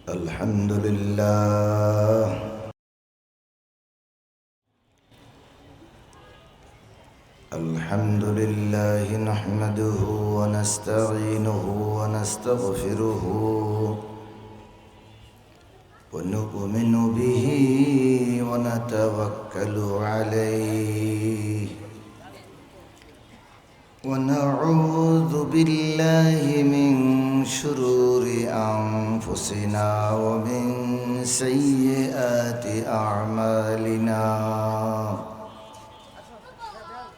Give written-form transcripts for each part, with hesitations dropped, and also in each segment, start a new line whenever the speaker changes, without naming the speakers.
الحمد لله الحمد لله نحمده ونستعينه ونستغفره ونؤمن به ونتوكل عليه ونعوذ بالله من شرور أنفسنا ومن سيئات أعمالنا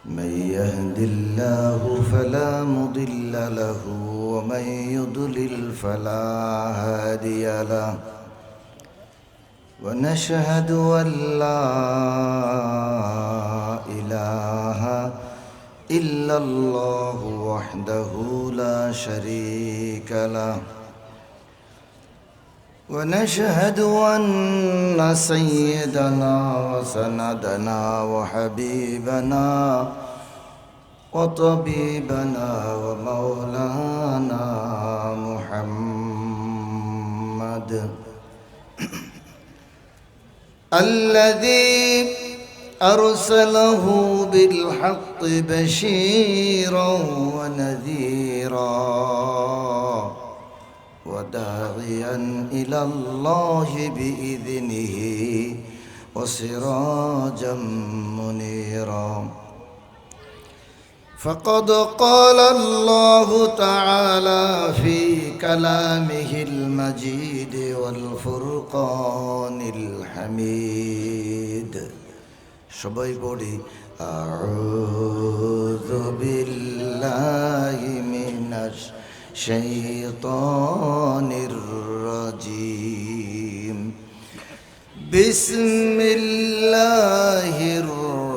من يهد الله فلا مضل له ومن يضلل فلا هادي له ونشهد أن لا إله إلا الله وحده لا شريك له ونشهد أن سيدنا وسندنا وحبيبنا وطبيبنا ومولانا محمد الذي أرسله بالحق بشيرا ونذيرا وداعيا إلى الله بإذنه وسراجا منيرا فقد قال الله تعالى في كلامه المجيد والفرقان الحميد সবাই পড়ি আউযু বিল্লাহি মিনাশ শাইতানির রাজীম বিসমিল্লাহির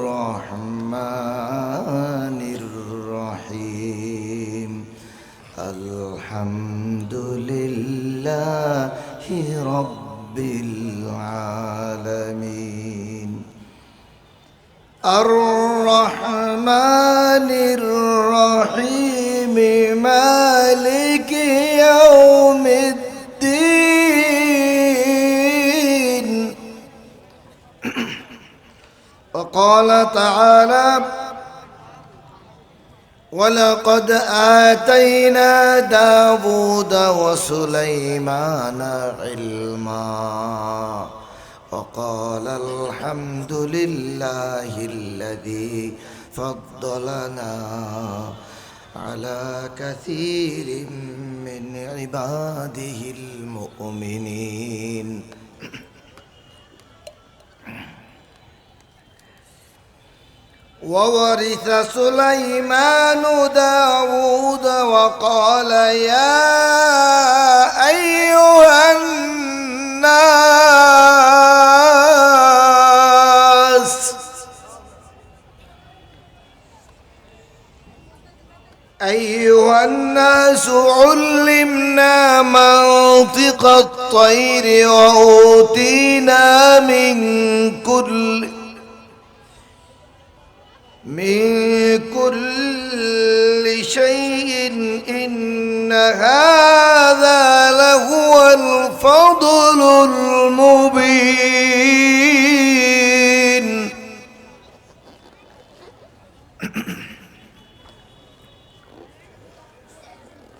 রহমানির রহিম আলহামদুলিল্লাহি রাব্বিল আলামিন الرحمن الرحيم مالك يوم الدين وقال تعالى ولقد آتينا داود وسليمان علما وقال الحمد لله الذي فضلنا على كثير من عباده المؤمنين وورث سليمان داود وقال يا أيها الناس علمنا منطق الطير وأوتينا من كل شيء إن هذا لهو الفضل المبين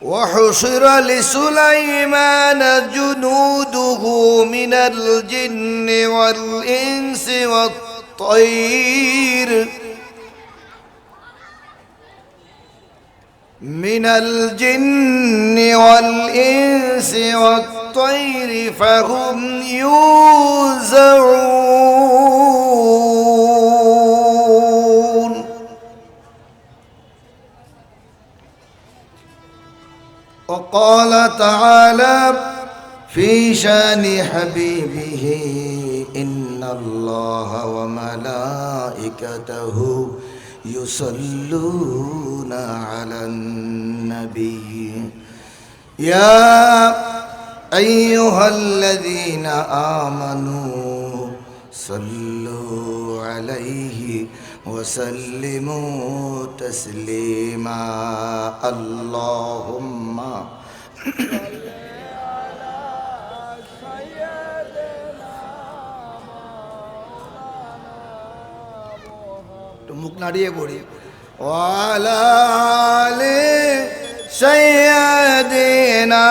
وحشر لسليمان جنوده من الجن والإنس والطير فهم يوزعون وقال تعالى في شان حبيبه إن الله وملائكته يصلون على النبي يا أيها الذين آمنوا صلوا عليه وسلموا تسليما اللهم একটু মুখ নাড়িয়ে পড়ি। ওয়ালা আলি সাইয়্যিদিনা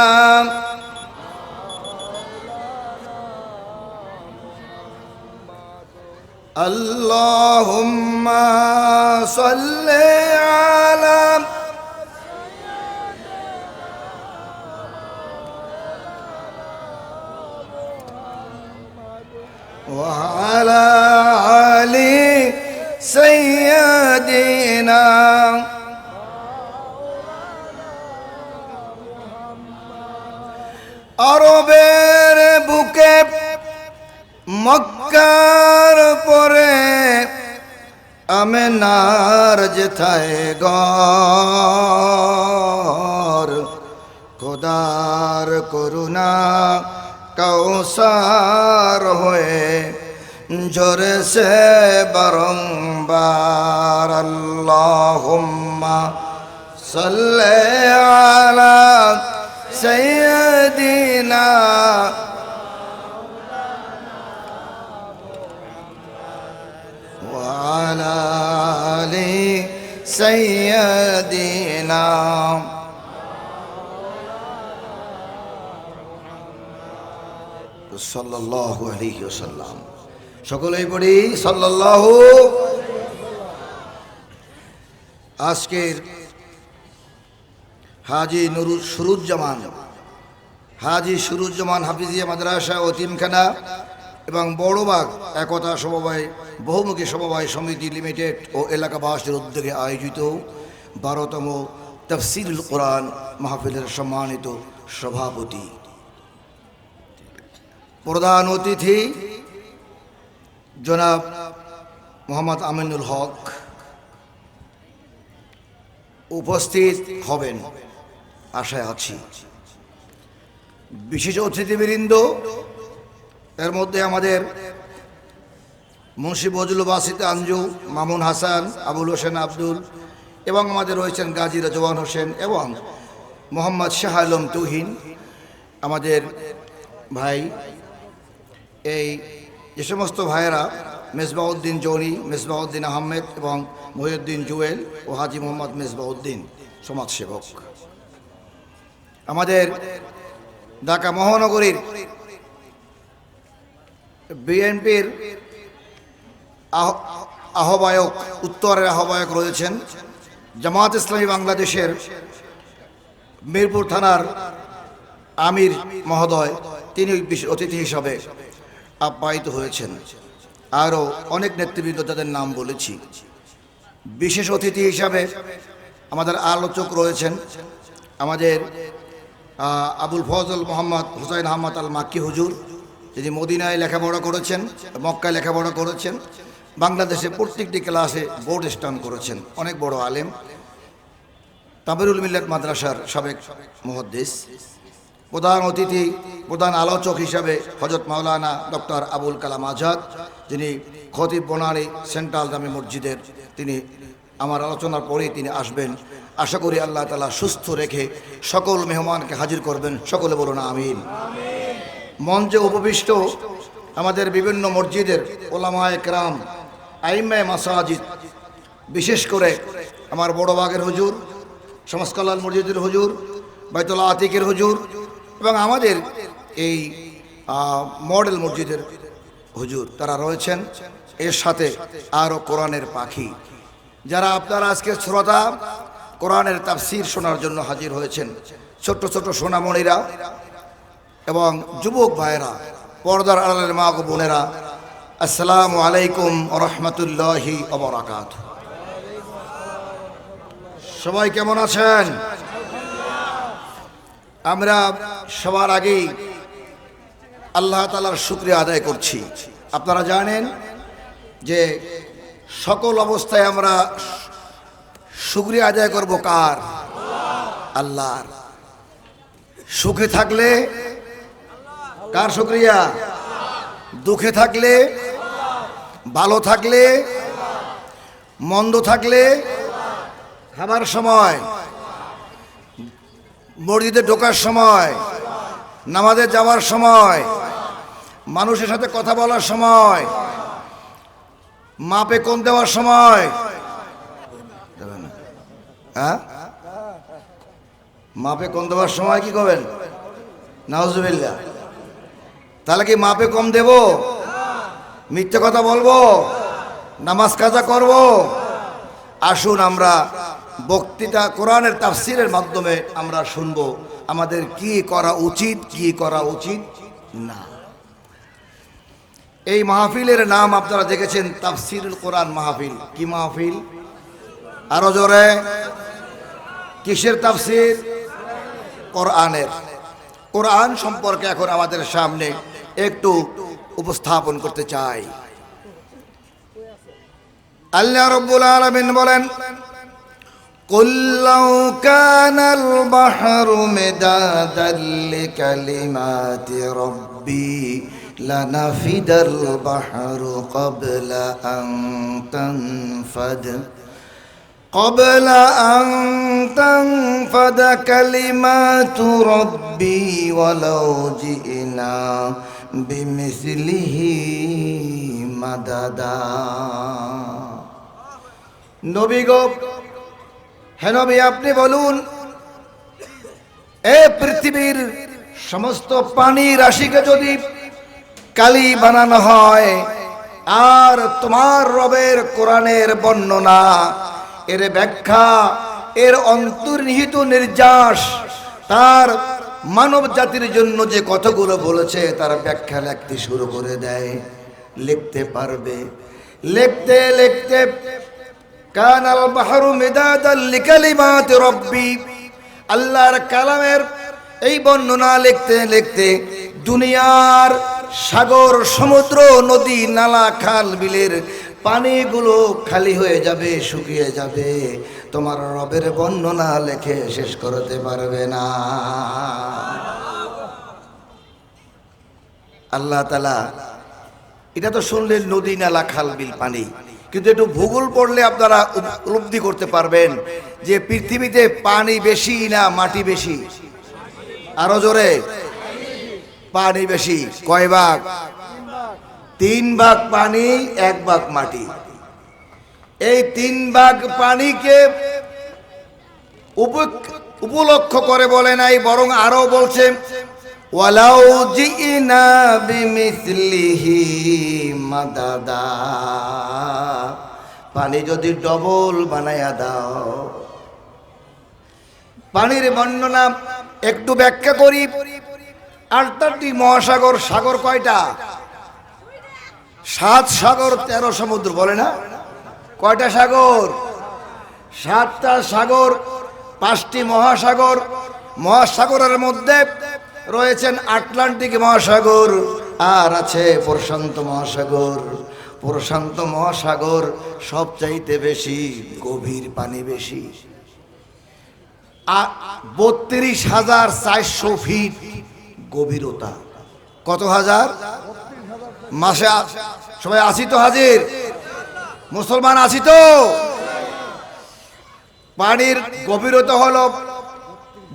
আল্লাহুম্মা সাল্লি আলা وعلى آل سيدنا আরবের বুকে মক্কার পরে আমেনার যেথায় ঘর খোদার করুণা কৌসার হয়ে ঝরেছে বারংবার আল্লাহুম্মা সাল্লি আলা সাইয়্যিদিনা ওয়া আলা আলি সাইয়্যিদিনা সাল্লাল্লাহু আলাইহি ওয়াসাল্লাম। সকলেই পড়ি সাল্লাল্লাহু। আজকের হাজী সুরুজ্জামান হাফিজিয়া মাদ্রাসা ও তিনখানা এবং বড়বাগ একতা সমবায় বহুমুখী সমবায় সমিতি লিমিটেড ও এলাকাবাসীর উদ্যোগে আয়োজিত 12তম তাফসীরুল কোরআন মাহফিলের সম্মানিত সভাপতি, প্রধান অতিথি জনাব মোহাম্মদ আমিনুল হক উপস্থিত হবেন আশায় আছি। বিশেষ অতিথিবৃন্দ, এর মধ্যে আমাদের মুন্সি বজলুল বাসিত আঞ্জু, মামুন হাসান, আবুল হোসেন আব্দুল এবং আমাদের রয়েছেন গাজী রাজওয়ান হোসেন এবং মোহাম্মদ শাহ আলম তুহিন আমাদের ভাই। এই যে সমস্ত ভাইয়েরা মেজবাউদ্দিন জৌনি, মেজবাউদ্দিন আহমেদ এবং মহিউদ্দিন জুয়েল ও হাজী মোহাম্মদ মেজবাউদ্দিন সমাজসেবক, আমাদের ঢাকা মহানগরীর বিএনপির আহ্বায়ক, উত্তরের আহ্বায়ক রয়েছেন, জামাত ইসলামী বাংলাদেশের মিরপুর থানার আমির মহোদয়, তিনি বিশেষ অতিথি হিসাবে আপ্যায়িত হয়েছেন। আরও অনেক নেতৃবৃন্দ যাদের নাম বলেছি। বিশেষ অতিথি হিসাবে আমাদের আলোচক রয়েছেন আমাদের আবুল ফজল মোহাম্মদ হুসাইন আহমদ আল মাক্কি হুজুর, যিনি মদিনায় লেখাপড়া করেছেন, মক্কায় লেখাপড়া করেছেন, বাংলাদেশে প্রত্যেকটি ক্লাসে বোর্ড স্টান করেছেন, অনেক বড় আলেম, তাবিরুল মিল্লাত মাদ্রাসার সাবেক মুহাদ্দিস। প্রধান অতিথি, প্রধান আলোচক হিসাবে হযরত মাওলানা ডক্টর আবুল কালাম আজাদ, যিনি খতিব বনানী সেন্ট্রাল জামে মসজিদের, তিনি আমার আলোচনার পরেই তিনি আসবেন। আশা করি আল্লাহ তাআলা সুস্থ রেখে সকল মেহমানকে হাজির করবেন। সকলে বলুন আমিন। মঞ্চে উপবিষ্ট আমাদের বিভিন্ন মসজিদের ওলামায়ে কেরাম, আইম্মায়ে মাসাজিদ, বিশেষ করে আমার বড়বাগের হুজুর, সমাজ কল্যাণ মসজিদের হুজুর, বাইতুল আতিকের হুজুর এবং আমাদের এই মডেল মসজিদের হুজুর, তারা রয়েছেন। এর সাথে আরও কোরআনের পাখি যারা আপনারা আজকে শ্রোতা, কোরআনের তাফসীর শোনার জন্য হাজির হয়েছেন, ছোট্ট ছোট সোনামণিরা এবং যুবক ভাইয়েরা, পর্দার আড়ালের মা ও বোনেরা, আসসালামু আলাইকুম ওয়া রাহমাতুল্লাহি ওয়া বারাকাতুহু। সবাই কেমন আছেন? আমরা সবার আগেই আল্লাহ তাআলার শুকরিয়া আদায় করছি। আপনারা জানেন যে সকল অবস্থায় আমরা শুকরিয়া আদায় করব কার? আল্লাহর। সুখে থাকলে কার শুকরিয়া? দুঃখে থাকলে, ভালো থাকলে, মন্দ থাকলে, খাবার সময়, মসজিদে ঢোকার সময়, নামাজে যাওয়ার সময়, মানুষের সাথে কথা বলার সময়, মাপে কম দেওয়ার সময় দেবেন না? হ্যাঁ, মাপে কম দেওয়ার সময় কি করবেন? নাউজুবিল্লাহ। তাহলে কি মাপে কম দেব? মিথ্যে কথা বলবো? নামাজ কাজা করব? আসুন আমরা বক্তৃতা কোরআনের তাফসীরের মাধ্যমে আমরা শুনবো আমাদের কি করা উচিত, কি করা উচিত না। এই মাহফিলের নাম আপনারা দেখেছেন তাফসীরুল কোরআন মাহফিল। কি মাহফিল? আরো জোরে। কিসের তাফসীর? কোরআনের। কোরআন সম্পর্কে এখন আমাদের সামনে একটু উপস্থাপন করতে চাই। আল্লাহ রাব্বুল আলামিন বলেন, قُلْ لَوْ كَانَ الْبَحْرُ مِدَادًا لِكَلِمَاتِ رَبِّي لَنَفِدَ الْبَحْرُ قبل أن تنفد كلمات ربي ولو جئنا بمثله مددا। নবী গো, হে নবী আপনি বলুন, এই পৃথিবীর সমস্ত পানি রাশিকে যদি কালি বানানো হয় আর তোমার রবের কোরআনের বর্ণনা, এর ব্যাখ্যা, এর অন্তর্নিহিত নির্যাস, তার মানব জাতির জন্য যে কতগুলো বলেছে তার ব্যাখ্যা লিখতে শুরু করে দেয়, লিখতে পারবে। লিখতে লিখতে কানাল বাহরু মিদাদাল লিকালিমাতি রব্বি, আল্লাহর কালামের এই বর্ণনা লিখতে লিখতে দুনিয়ার সাগর, সমুদ্র, নদী, নালা, খাল, বিলের পানিগুলো খালি হয়ে যাবে, শুকিয়ে যাবে। তোমার রবের বর্ণনা লেখে শেষ করতে পারবে না। আল্লাহ তাআলা, এটা তো শুনলেন নদী, নালা, খাল, বিল, পানি, কিন্তু একটু ভূগোল পড়লে আপনারা উপলব্ধি করতে পারবেন যে পৃথিবীতে পানি বেশি না মাটি বেশি? আরো জোরে। পানি বেশি। কয় ভাগ? 3 ভাগ পানি, 1 ভাগ মাটি। এই 3 ভাগ পানিকে উপলক্ষ করে বলে নাই, বরং আরো বলছে ওয়ালাউ জিনা বিমিসলিহি মাদাদা, পানি যদি ডবল বানায়া দাও। পানির বর্ণনা একটু ব্যাখ্যা করি। 8টি মহাসাগর, সাগর কয়টা? 7 সাগর 13 সমুদ্র, বলে না? কয়টা সাগর? 7টা সাগর, 5টি মহাসাগর। মহাসাগরের মধ্যে রয়েছেন আটলান্টিক মহাসাগর আর আছে প্রশান্ত মহাসাগর। প্রশান্ত মহাসাগর সবচাইতে বেশি গভীর, পানি বেশি। 32,400 ফিট গভীরতা। কত হাজার? মাসে সবাই আসি তো হাজির? মুসলমান আছি তো? পানির গভীরতা হলো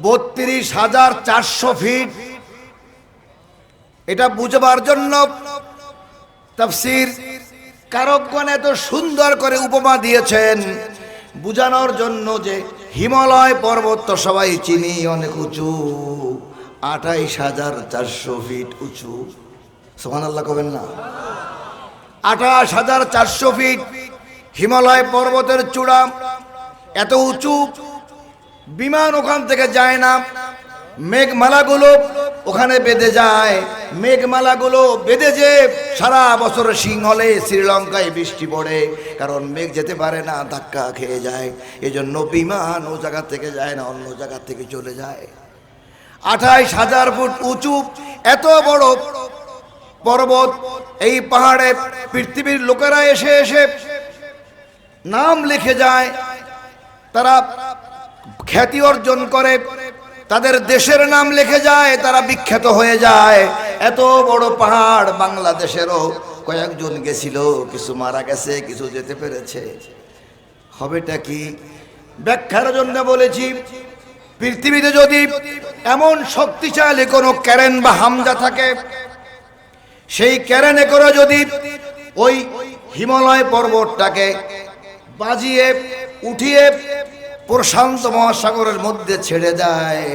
32,400 ফিট। এটা বুঝবার জন্য তাফসীর কারকগণ এত সুন্দর করে উপমা দিয়েছেন, বুঝানোর জন্য যে হিমালয় পর্বত তো সবাই চিনি, অনেক উঁচু, 28,400 ফিট উঁচু। সুবহানাল্লাহ কবেন না? 28,400 ফিট হিমালয় পর্বতের চূড়া, এত উঁচু। বিমান ওখান থেকে যায় না, মেঘমালাগুলো ওখানে বেঁধে যায়। মেঘমালাগুলো বেঁধে যে সারা বছর সিংহলে শ্রীলঙ্কায় বৃষ্টি পড়ে, কারণ মেঘ যেতে পারে না, ধাক্কা খেয়ে যায়। এজন্য বিমান ও জায়গা থেকে যায় না, অন্য জায়গা থেকে চলে যায়। 28,000 ফুট উঁচু এত বড় পর্বত, এই পাহাড়ে পৃথিবীর লোকেরা এসে এসে নাম লিখে যায়, তারা খ্যাতি অর্জন করে, তাদের দেশের নাম লিখে যায়, তারা বিখ্যাত হয়ে যায়। এত বড় পাহাড় বাংলাদেশেরও কয়েকজন গেছিল, কিছু মারা গেছে, কিছু যেতে পেরেছে। হবেটা কি? ব্যাখ্যার জন্য বলেছি, পৃথিবীতে যদি এমন শক্তিশালী কোনো ক্যারেন বা হামজা থাকে, সেই ক্যারেনে করে যদি ওই হিমালয় পর্বতটাকে বাজিয়ে উঠিয়ে প্রশান্ত মহাসাগরের মধ্যে ছেড়ে দেয়,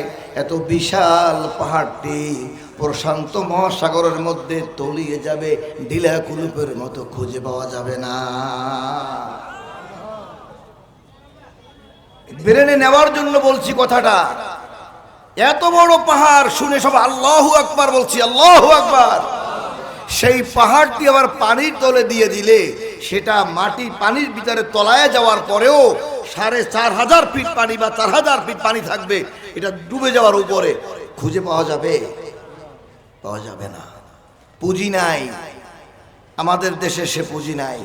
এত বিশাল পাহাড়টি প্রশান্ত মহাসাগরের মধ্যে তলিয়ে যাবে, ঢিলা কুলুপের মতো খুঁজে পাওয়া যাবে না। ব্রেনে নেওয়ার জন্য বলছি কথাটা। এত বড় পাহাড় শুনে সব আল্লাহু আকবার বলছি, আল্লাহু আকবার। সেই পাহাড়টি আবার পানির তলে দিয়ে দিলে সেটা মাটি পানির ভিতরে তলায় যাওয়ার পরেও 4,500 ফিট পানি বা 4,000 ফিট পানি থাকবে, এটা ডুবে যাওয়ার উপরে খুঁজে পাওয়া যাবে? পাওয়া যাবে না। পুঁজি নাই আমাদের দেশে, সে পুঁজি নাই।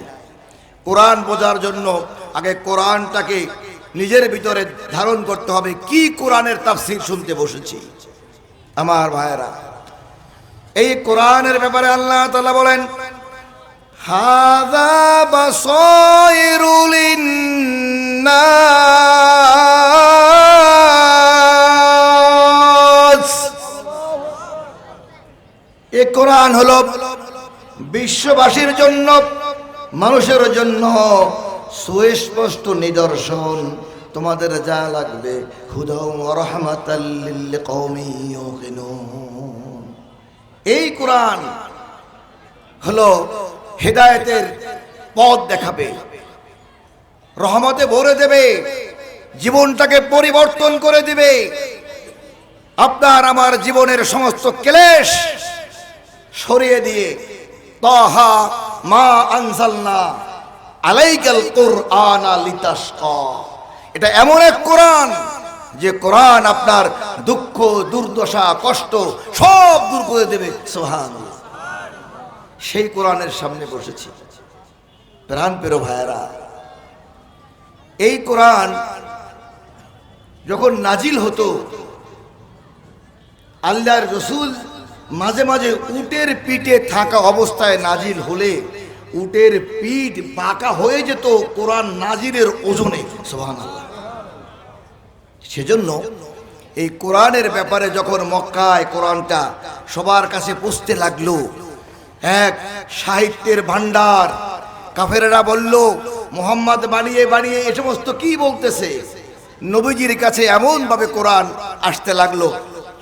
কোরআন বোঝার জন্য আগে কোরআনটাকে নিজের ভিতরে ধারণ করতে হবে। কি কোরআনের তাফসীর শুনতে বসেছি আমার ভাইয়েরা। এই কোরআনের ব্যাপারে আল্লাহ তাআলা বলেন, হাযা বাসায়িরু লিন্নাস। এই কোরআন হলো বিশ্ববাসীর জন্য, মানুষের জন্য সুস্পষ্ট নিদর্শন। তোমাদের যা লাগবে হুদা ওয়া রাহমাতাল লিল কওমি ইউকিনুন। এই কোরআন হলো হেদায়েতের পথ দেখাবে, রহমতে ভরে দেবে, জীবনটাকে পরিবর্তন করে দিবে। আপনার আমার জীবনের সমস্ত ক্লেশ সরিয়ে দিয়ে তাহা মা আনজালনা আলাইকাল কুরআনা লিতাশকা। এটা এমন এক কোরআন যে কোরআন আপনার দুঃখ, দুর্দশা, কষ্ট সব দূর করে দেবে। সুবহানাল্লাহ। সেই কোরআনের সামনে বসেছি প্রাণ প্রিয় ভাইয়েরা। এই কোরআন যখন নাজিল হতো, আল্লাহর রাসূল মাঝে মাঝে উটের পিঠে থাকা অবস্থায় নাজিল হলে উটের পিঠ বাঁকা হয়ে যেত কোরআন নাজিলের ওজনে। সুবহানাল্লাহ। সেজন্য এই কোরআনের ব্যাপারে যখন মক্কায় কোরআনটা সবার কাছে পৌঁছতে লাগলো, এক সাহিত্যের ভান্ডার, কাফেরেরা বলল মুহাম্মদ বানিয়ে বানিয়ে এ সমস্ত কি বলতেছে। নবীজির কাছে এমন ভাবে কোরআন আসতে লাগলো,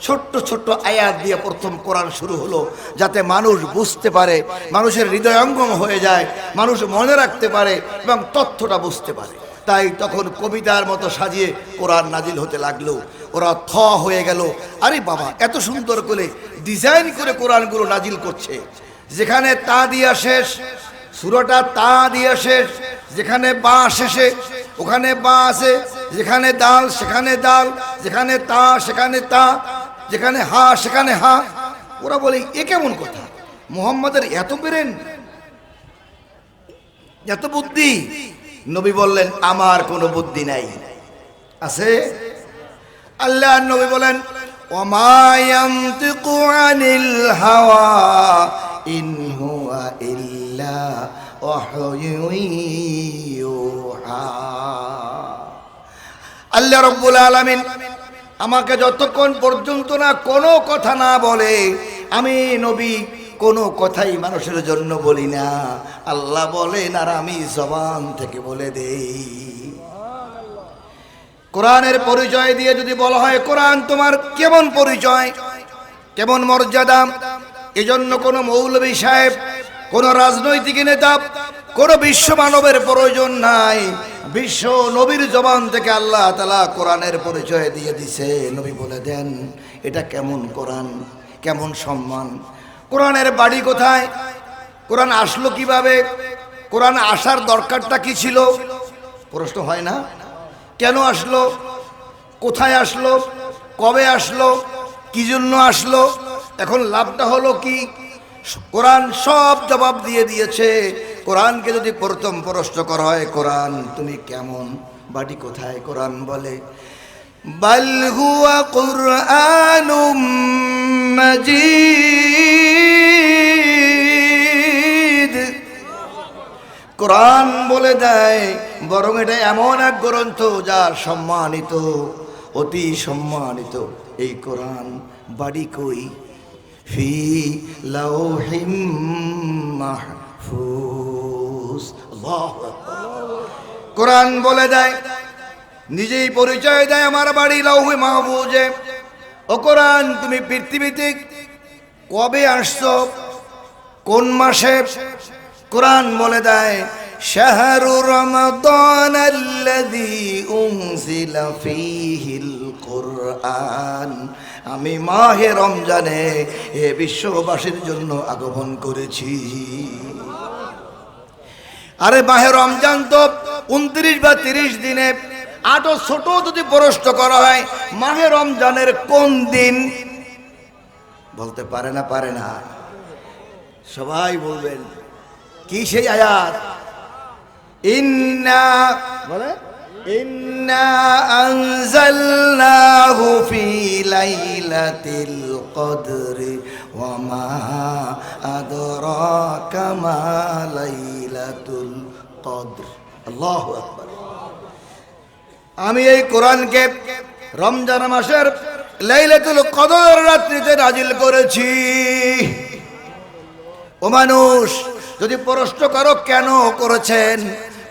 ছোট্ট ছোট্ট আয়াত দিয়ে প্রথম কোরআন শুরু হলো, যাতে মানুষ বুঝতে পারে, মানুষের হৃদয়ঙ্গম হয়ে যায়, মানুষ মনে রাখতে পারে এবং তথ্যটা বুঝতে পারে। তাই তখন কবিতার মতো সাজিয়ে কোরআন নাজিল হতে লাগলো। ওরা থ হয়ে গেল, আরে বাবা এত সুন্দর করে ডিজাইন করে কোরআনগুলো নাজিল করছে, যেখানে তা দিয়া শেষ, সূরাটা তা দিয়া শেষ, যেখানে বা শেষে ওখানে বা আছে, যেখানে দাল সেখানে দাল, যেখানে তা সেখানে তা, যেখানে হা সেখানে হা। ওরা বলে এ কেমন কথা, মুহাম্মাদের এত ব্রেন, এত বুদ্ধি। নবী বললেন আমার কোনো বুদ্ধি নাই, আছে। আল্লাহর নবী বলেন ওমা ইয়ানতিকু আনিল হাওয়া ইন হুয়া ইল্লা ওয়াহয়ুন ইউহা। আল্লাহ রাব্বুল আলামিন আমাকে যতক্ষণ পর্যন্ত না কোনো কথা না বলে, আমি নবী কোনো কথাই মানুষের জন্য বলি না। আল্লাহ বলেন আর আমি জবান থেকে বলে দেই। কোরআনের পরিচয় দিয়ে যদি বলা হয় কোরআন তোমার কেমন পরিচয়, কেমন মর্যাদা, এজন্য কোনো মৌলভী সাহেব, কোনো রাজনৈতিক নেতা, কোনো বিশ্ব মানবের প্রয়োজন নাই। বিশ্ব নবীর জবান থেকে আল্লাহ তাআলা কোরআনের পরিচয় দিয়ে দিছে। নবী বলে দেন এটা কেমন কোরআন, কেমন সম্মান। কোরআনের বাড়ি কোথায়, কোরআন আসলো কিভাবে, কোরআন আসার দরকারটা কি ছিল, প্রশ্ন হয় না? কেন আসলো, কোথায় আসলো, কবে আসলো, কি জন্য আসলো, এখন লাভটা হলো কি? কোরআন সব জবাব দিয়ে দিয়েছে। কোরআনকে যদি প্রথম প্রশ্ন করা হয় কোরআন তুমি কেমন, বাড়ি কোথায়, কোরআন বলে বাল হুয়া কুরআনুম মাজিদ। কোরআন বলে দেয় বরং এটা এমন এক গ্রন্থ যা সম্মানিত, অতি সম্মানিত। এই কোরআন বাড়ি কই? ফি লাউহিম মাহফুজ। আল্লাহু আকবার। কোরআন বলে দেয়, নিজেই পরিচয় দেয় আমার বাড়ি লাউহে মাহফুজে। ও কোরআন, তুমি পৃথিবীতে কবে আসছো, কোন মাসে? কোরআন বলে দেয়, শাহরু রমাদান আল্লাযী উনজিলা ফীহিল কুরআন। আমি মাহে রমজানে এ বিশ্ববাসীর জন্য আগমন করেছি। আরে মাহে রমজান তো 29 বা 30 দিনে, আরো ছোট যদি প্রশ্ন করা হয় মাহে রমজানের কোন দিন, বলতে পারে না? পারে না? সবাই বলবেন কি সেই আয়াত? ইন্না বলে, ইন্না আনজালনাহু ফি লাইলাতিল কদরি ওয়া মা আদরাকা মা লাইলাতুল কদর। আল্লাহু আকবার। আমি এই কোরআনকে রমজান মাসের লাইলাতুল কদর রাত্রিতে নাজিল করেছি। ও মানুষ, যদি প্রশ্ন করো কেন করেছেন,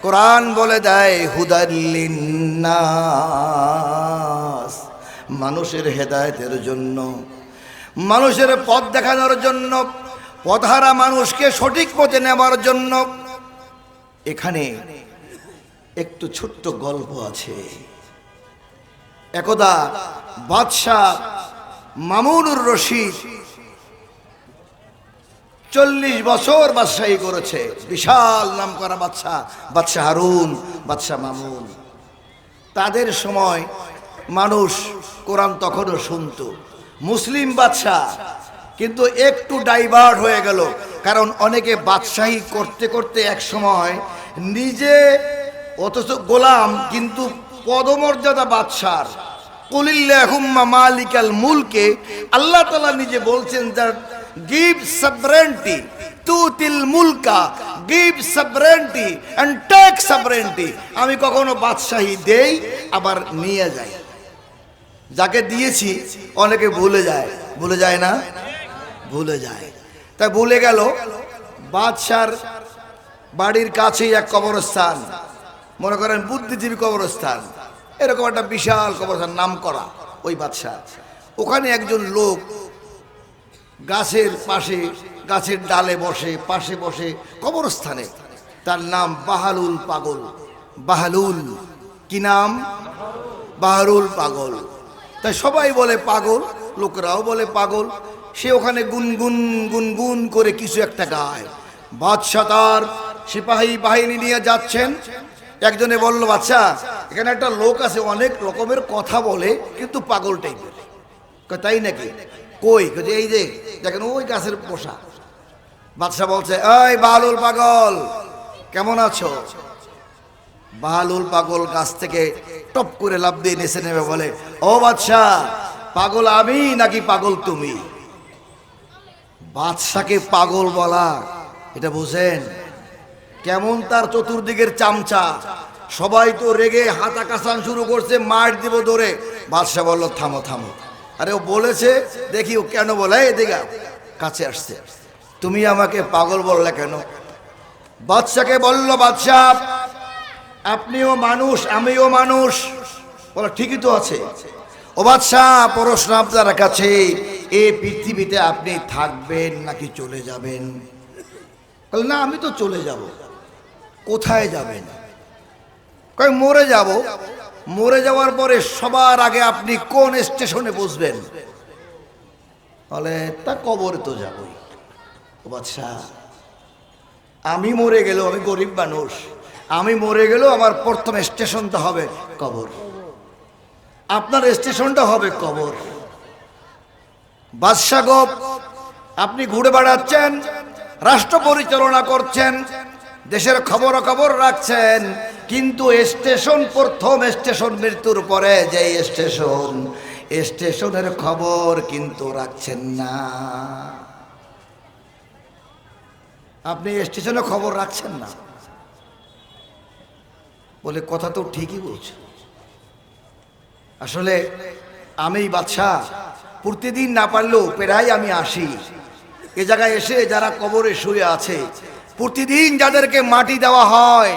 কোরআন বলে দেয় হুদাল লিন্নাস, মানুষের হেদায়েতের জন্য, মানুষের পথ দেখানোর জন্য, পথহারা মানুষকে সঠিক পথে নেওয়ার জন্য। এখানে একটু ছোট্ট গল্প আছে। একদা বাদশাহ মামুনুর রশিদ 40 বছর বাদশাহী করেছে। বিশাল নাম করা বাদশাহ, বাদশাহ হারুন, বাদশাহ মামুন। তাদের সময় মানুষ কোরআন তখনও শুনতো, মুসলিম বাদশাহ। কিন্তু একটু ডাইভার্ট হয়ে গেল, কারণ অনেকে বাদশাহী করতে করতে এক সময় নিজে অথচ গোলাম, কিন্তু পদমর্যাদা বাদশার। কুলিল্লাহুম্মা মালিকাল মুলকে, আল্লাহ তাআলা নিজে বলছেন that give sovereignty, তুতিল মুলকা, give sovereignty and take sovereignty। আমি কখনো বাদশাহী দেই আবার নিয়ে যাই। যাকে দিয়েছি অনেকে ভুলে যায়, ভুলে যায় না? ভুলে যায়। তাই ভুলে গেল বাদশার বাড়ির কাছেই এক কবরস্থান, মনে করেন বুদ্ধিজীবী কবরস্থান, এরকম একটা বিশাল কবরস্থান নাম করা। ওই বাদশাহ, ওখানে একজন লোক গাছের পাশে, গাছের ডালে বসে, পাশে বসে কবরস্থানে। তার নাম বাহালুল পাগল। বাহালুল, কি নাম? বাহারুল পাগল। তাই সবাই বলে পাগল, লোকরাও বলে পাগল। সে ওখানে গুনগুন গুনগুন করে কিছু একটা গায়। বাদশাহ তার সিপাহী বাহিনী নিয়ে যাচ্ছেন। একজনে বলল, বাদশাহ এখানে একটা লোক আছে, অনেক রকমের কথা বলে, কিন্তু পাগল টাইপের। তাই নাকি? কই? এই যে দেখেন ওই গাছের পোষা। বাদশাহ বলছে, এই বাহালুল পাগল, কেমন আছো? বাহালুল পাগল গাছ থেকে টপ করে লাফ দিয়ে নেচে নেবে, বলে, ও বাদশাহ, পাগল আমি নাকি পাগল তুমি? বাদশাকে পাগল বলা, এটা বুঝেন কেমন? তার চতুর্দিকের চামচা সবাই তো রেগে হাতা কাসান শুরু করছে, মার দিব ধরে। বাদশাহ বলল, থামো থামো। আরে ও বলেছে, দেখি ও কেন বলে। এদিকে কাছে আসছে, তুমি আমাকে পাগল বললে কেন? বাদশাকে বলল, বাদশাহ আপনিও মানুষ, আমিও মানুষ। বলে, ঠিকই তো আছে। ও বাদশাহ, প্রশ্ন আপনার কাছে, এই পৃথিবীতে আপনি থাকবেন নাকি চলে যাবেন? বলে, না আমি তো চলে যাব। কোথায় যাবেন? কই, মরে যাব। মরে যাওয়ার পরে সবার আগে আপনি কোন স্টেশনে বসবেন? বলে, তা কবরে তো যাবই। ও বাদশাহ, আমি মরে গেলেও, আমি গরিব মানুষ, আমি মরে গেলেও আমার প্রথম স্টেশনটা হবে কবর, আপনার স্টেশনটা হবে কবর। বাদশাহ গো, আপনি ঘুরে বেড়াচ্ছেন, রাষ্ট্র পরিচালনা করছেন, দেশের খবর রাখছেন, কিন্তু স্টেশন, প্রথম স্টেশন মৃত্যুর পরে যে স্টেশন, স্টেশনের খবর কিন্তু রাখছেন না। আপনি স্টেশনে খবর রাখছেন না। বলে, কথা তো ঠিকই বলছে। আসলে আমি বাদশাহ প্রতিদিন না পারলেও প্রায় আমি আসি। এ জায়গায় এসে যারা কবরে শুয়ে আছে প্রতিদিন যাদেরকে মাটি দেওয়া হয়,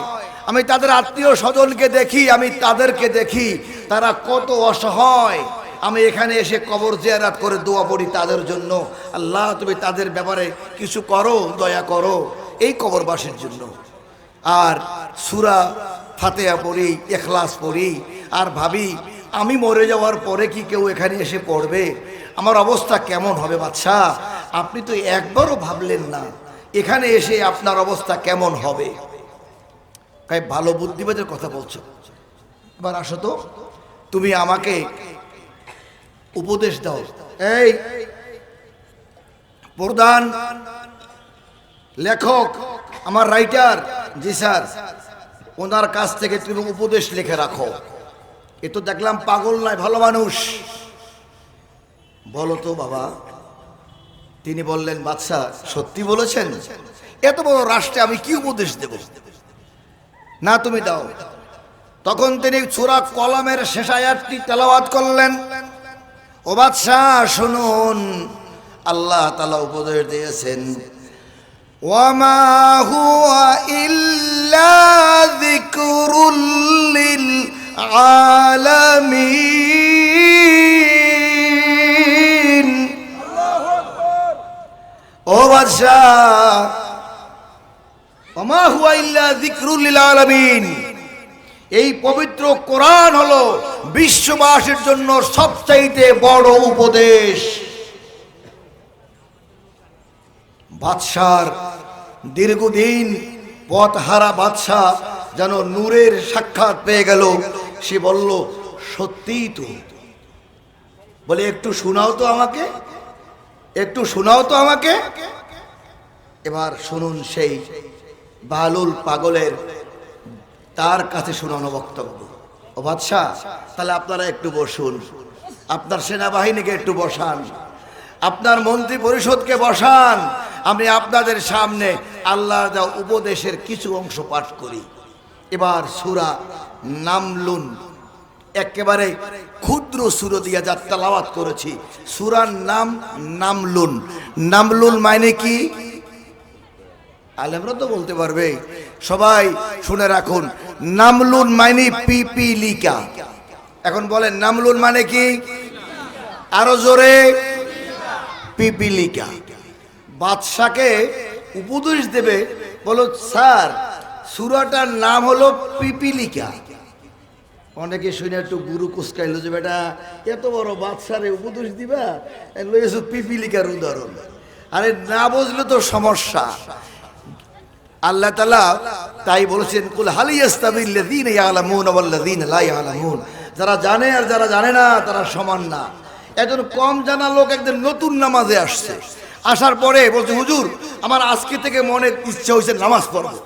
আমি তাদের আত্মীয় স্বজনকে দেখি, আমি তাদেরকে দেখি তারা কত অসহায়। আমি এখানে এসে কবর জিয়ারত করে দোয়া পড়ি তাদের জন্য, আল্লাহ তুমি তাদের ব্যাপারে কিছু করো, দয়া করো এই কবরবাসীর জন্য। আর সূরা ফাতিহা পড়ি, ইখলাস পড়ি, আর ভাবি আমি মরে যাওয়ার পরে কি কেউ এখানে এসে পড়বে, আমার অবস্থা কেমন হবে। বাদশা, আপনি তো একবারও ভাবলেন না এখানে এসে আপনার অবস্থা কেমন হবে। তাই ভালো বুদ্ধিবাদের কথা বলছো, এবার আসো তো তুমি আমাকে উপদেশ দাও। এই প্রধান লেখক, আমার রাইটার, জি স্যার, ওনার কাছ থেকে তুমি উপদেশ লিখে রাখো। এ তো দেখলাম পাগল নয়, ভালো মানুষ। বলো তো বাবা। তিনি বললেন, বাদশাহ সত্যি বলেছেন, এত বড় রাষ্ট্রে আমি কি উপদেশ দেব, না তুমি দাও। তখন তিনি সূরা কলমের শেষ আয়াতটি তেলাওয়াত করলেন। ও বাদশাহ শুনুন, আল্লাহ তাআলা উপদেশ দিয়েছেন, ওয়ামা হুয়া ইল্লা যিকরুল লিল আলামিন। ও বাদশাহ, ওয়ামা হুয়া ইল্লা যিকরুল লিল আলামিন, এই পবিত্র কোরআন হলো বিশ্ববাসীর জন্য সবচাইতে বড় উপদেশ। বাদশার দীর্ঘদিন পথহারা বাদশাহ যেন নূরের সাক্ষাৎ পেয়ে গেল। সে বলল, সত্যিই তো। বলে, একটু শোনাও তো আমাকে, একটু শোনাও তো আমাকে। এবার শুনুন সেই বালুল পাগলের তার কাছে শোনানো বক্তব্য। ও বাদশাহ, তাহলে আপনারা একটু বসুন, আপনার সেনাবাহিনীকে একটু বসান, আপনার মন্ত্রী পরিষদকে বসান, আমি আপনাদের সামনে আল্লাহর দেওয়া উপদেশের কিছু অংশ পাঠ করি। এবার সূরা নামলুন, একেবারে ক্ষুদ্র সূরা দিয়ে যা তেলাওয়াত করেছি, সূরার নাম নামলুন। নামলুন মানে কি? আলেমরা তো বলতে পারবে, সবাই শুনে রাখুন। নামলুন মানে পিপিলিকা। এখন বলেন নামলুন মানে কি? আরো জোরে। পিপিলিকা। বাদশাকে উপদেশ দেবে, বলো স্যার সূরাটার নাম হলো পিপিলিকা। অনেকে শুনে একটু গুরু কুসকাইলো যে বেটা এত বড় বাদশারে উপদেশ দিবা, লইছো পিপিলিকার উদাহরণ। আরে না বুঝলে তো সমস্যা। আল্লাহ তাআলা তাই বলেছেন, কুল হাল ইয়াস্তাবিল্লাযীনা ইয়ালামুনা ওয়াল্লাযীনা লা ইয়ালামুন, যারা জানে আর যারা জানে না তারা সমান না। একজন কম জানা লোক একদিন নতুন নামাজে আসছে, আসার পরে বলছে, হুজুর আমার আজকে থেকে মনে ইচ্ছা হয়েছে নামাজ পড়বো।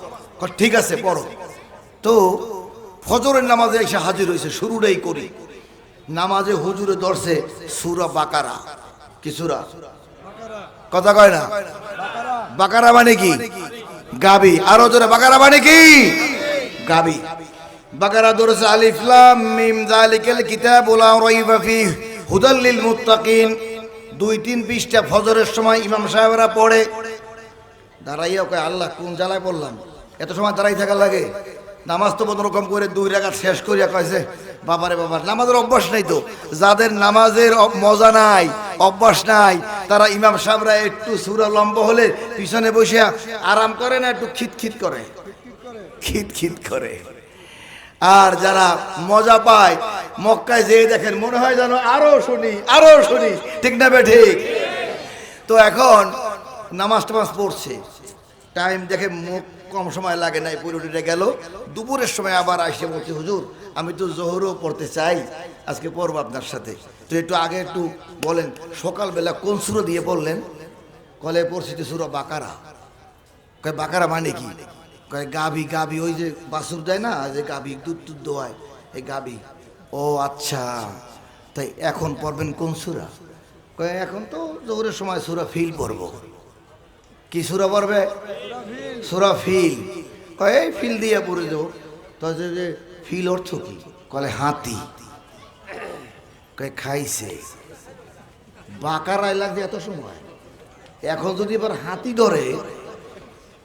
ঠিক আছে পড়ো। তো ফজরের নামাজে এসে হাজির হয়েছে, শুরুটাই করি। নামাজে হুজুরে ধরছে সূরা বাকারা। কি সূরা? কথা কয় না? বাকারা মানে কি? গাবি। আরো জোরে, বাকারা মানে কি? গাবি। বাকারা ধরেছে, আলিফ লাম মিম যালিকাল কিতাবু লা রাইবা ফীহি হুদাল লিল মুত্তাকিন। 2-3 পৃষ্ঠা ফজরের সময় ইমাম সাহেবরা পড়ে। দাঁড়াইয়া কয়, আল্লাহ কোন জ্বালায় পড়লাম, এত সময় দাঁড়াই থাকা লাগে। নামাজ তো কোনো রকম করে 2 রাকাত শেষ করিয়া কয়েছে, বাবারে বাবা, নামাজের অভ্যাস নাই তো। যাদের নামাজের মজা নাই, অভ্যাস নাই, তারা ইমাম সাহেবরা একটু সূরা লম্বা হলে পিছনে বসে আরাম করে না, একটু খিতখিত করে, খিতখিত করে। আর যারা মজা পায় মক্কায় যেয়ে দেখেন মনে হয় যেন আরো শুনি, আরো শুনি। ঠিক না বে ঠিক? তো এখন নামাজ টামাজ পড়ছে, টাইম দেখে মুখ কম সময় লাগে নাই, পুরোটিটা গেল। দুপুরের সময় আবার আসে বলছে, হুজুর আমি তো জোহরও পড়তে চাই, আজকে পড়বো আপনার সাথে। তো একটু আগে একটু বলেন সকালবেলা কোন সূরা দিয়ে পড়লেন? কলে পড়ছি তো সূরা বাকারা। কয় বাকারা মানে কি? কয় গাভী। গাভী ওই যে বাছুর দেয় না, যে গাভী দুধ দুধ দোয়ায়, এই গাভী। ও আচ্ছা, তাই এখন পড়বেন কোন সূরা? কয় এখন তো জোহরের সময় সূরা ফিল পড়বো। কি সূরা পড়বে? সূরা ফিল। কয় এই ফিল দিয়ে পড়ে দেবো। তো যে ফিল অর্থ কি? কলে হাতি। কয় খাইছে। বাকারায় লাগবে এত সময়, এখন যদি এবার হাতি ধরে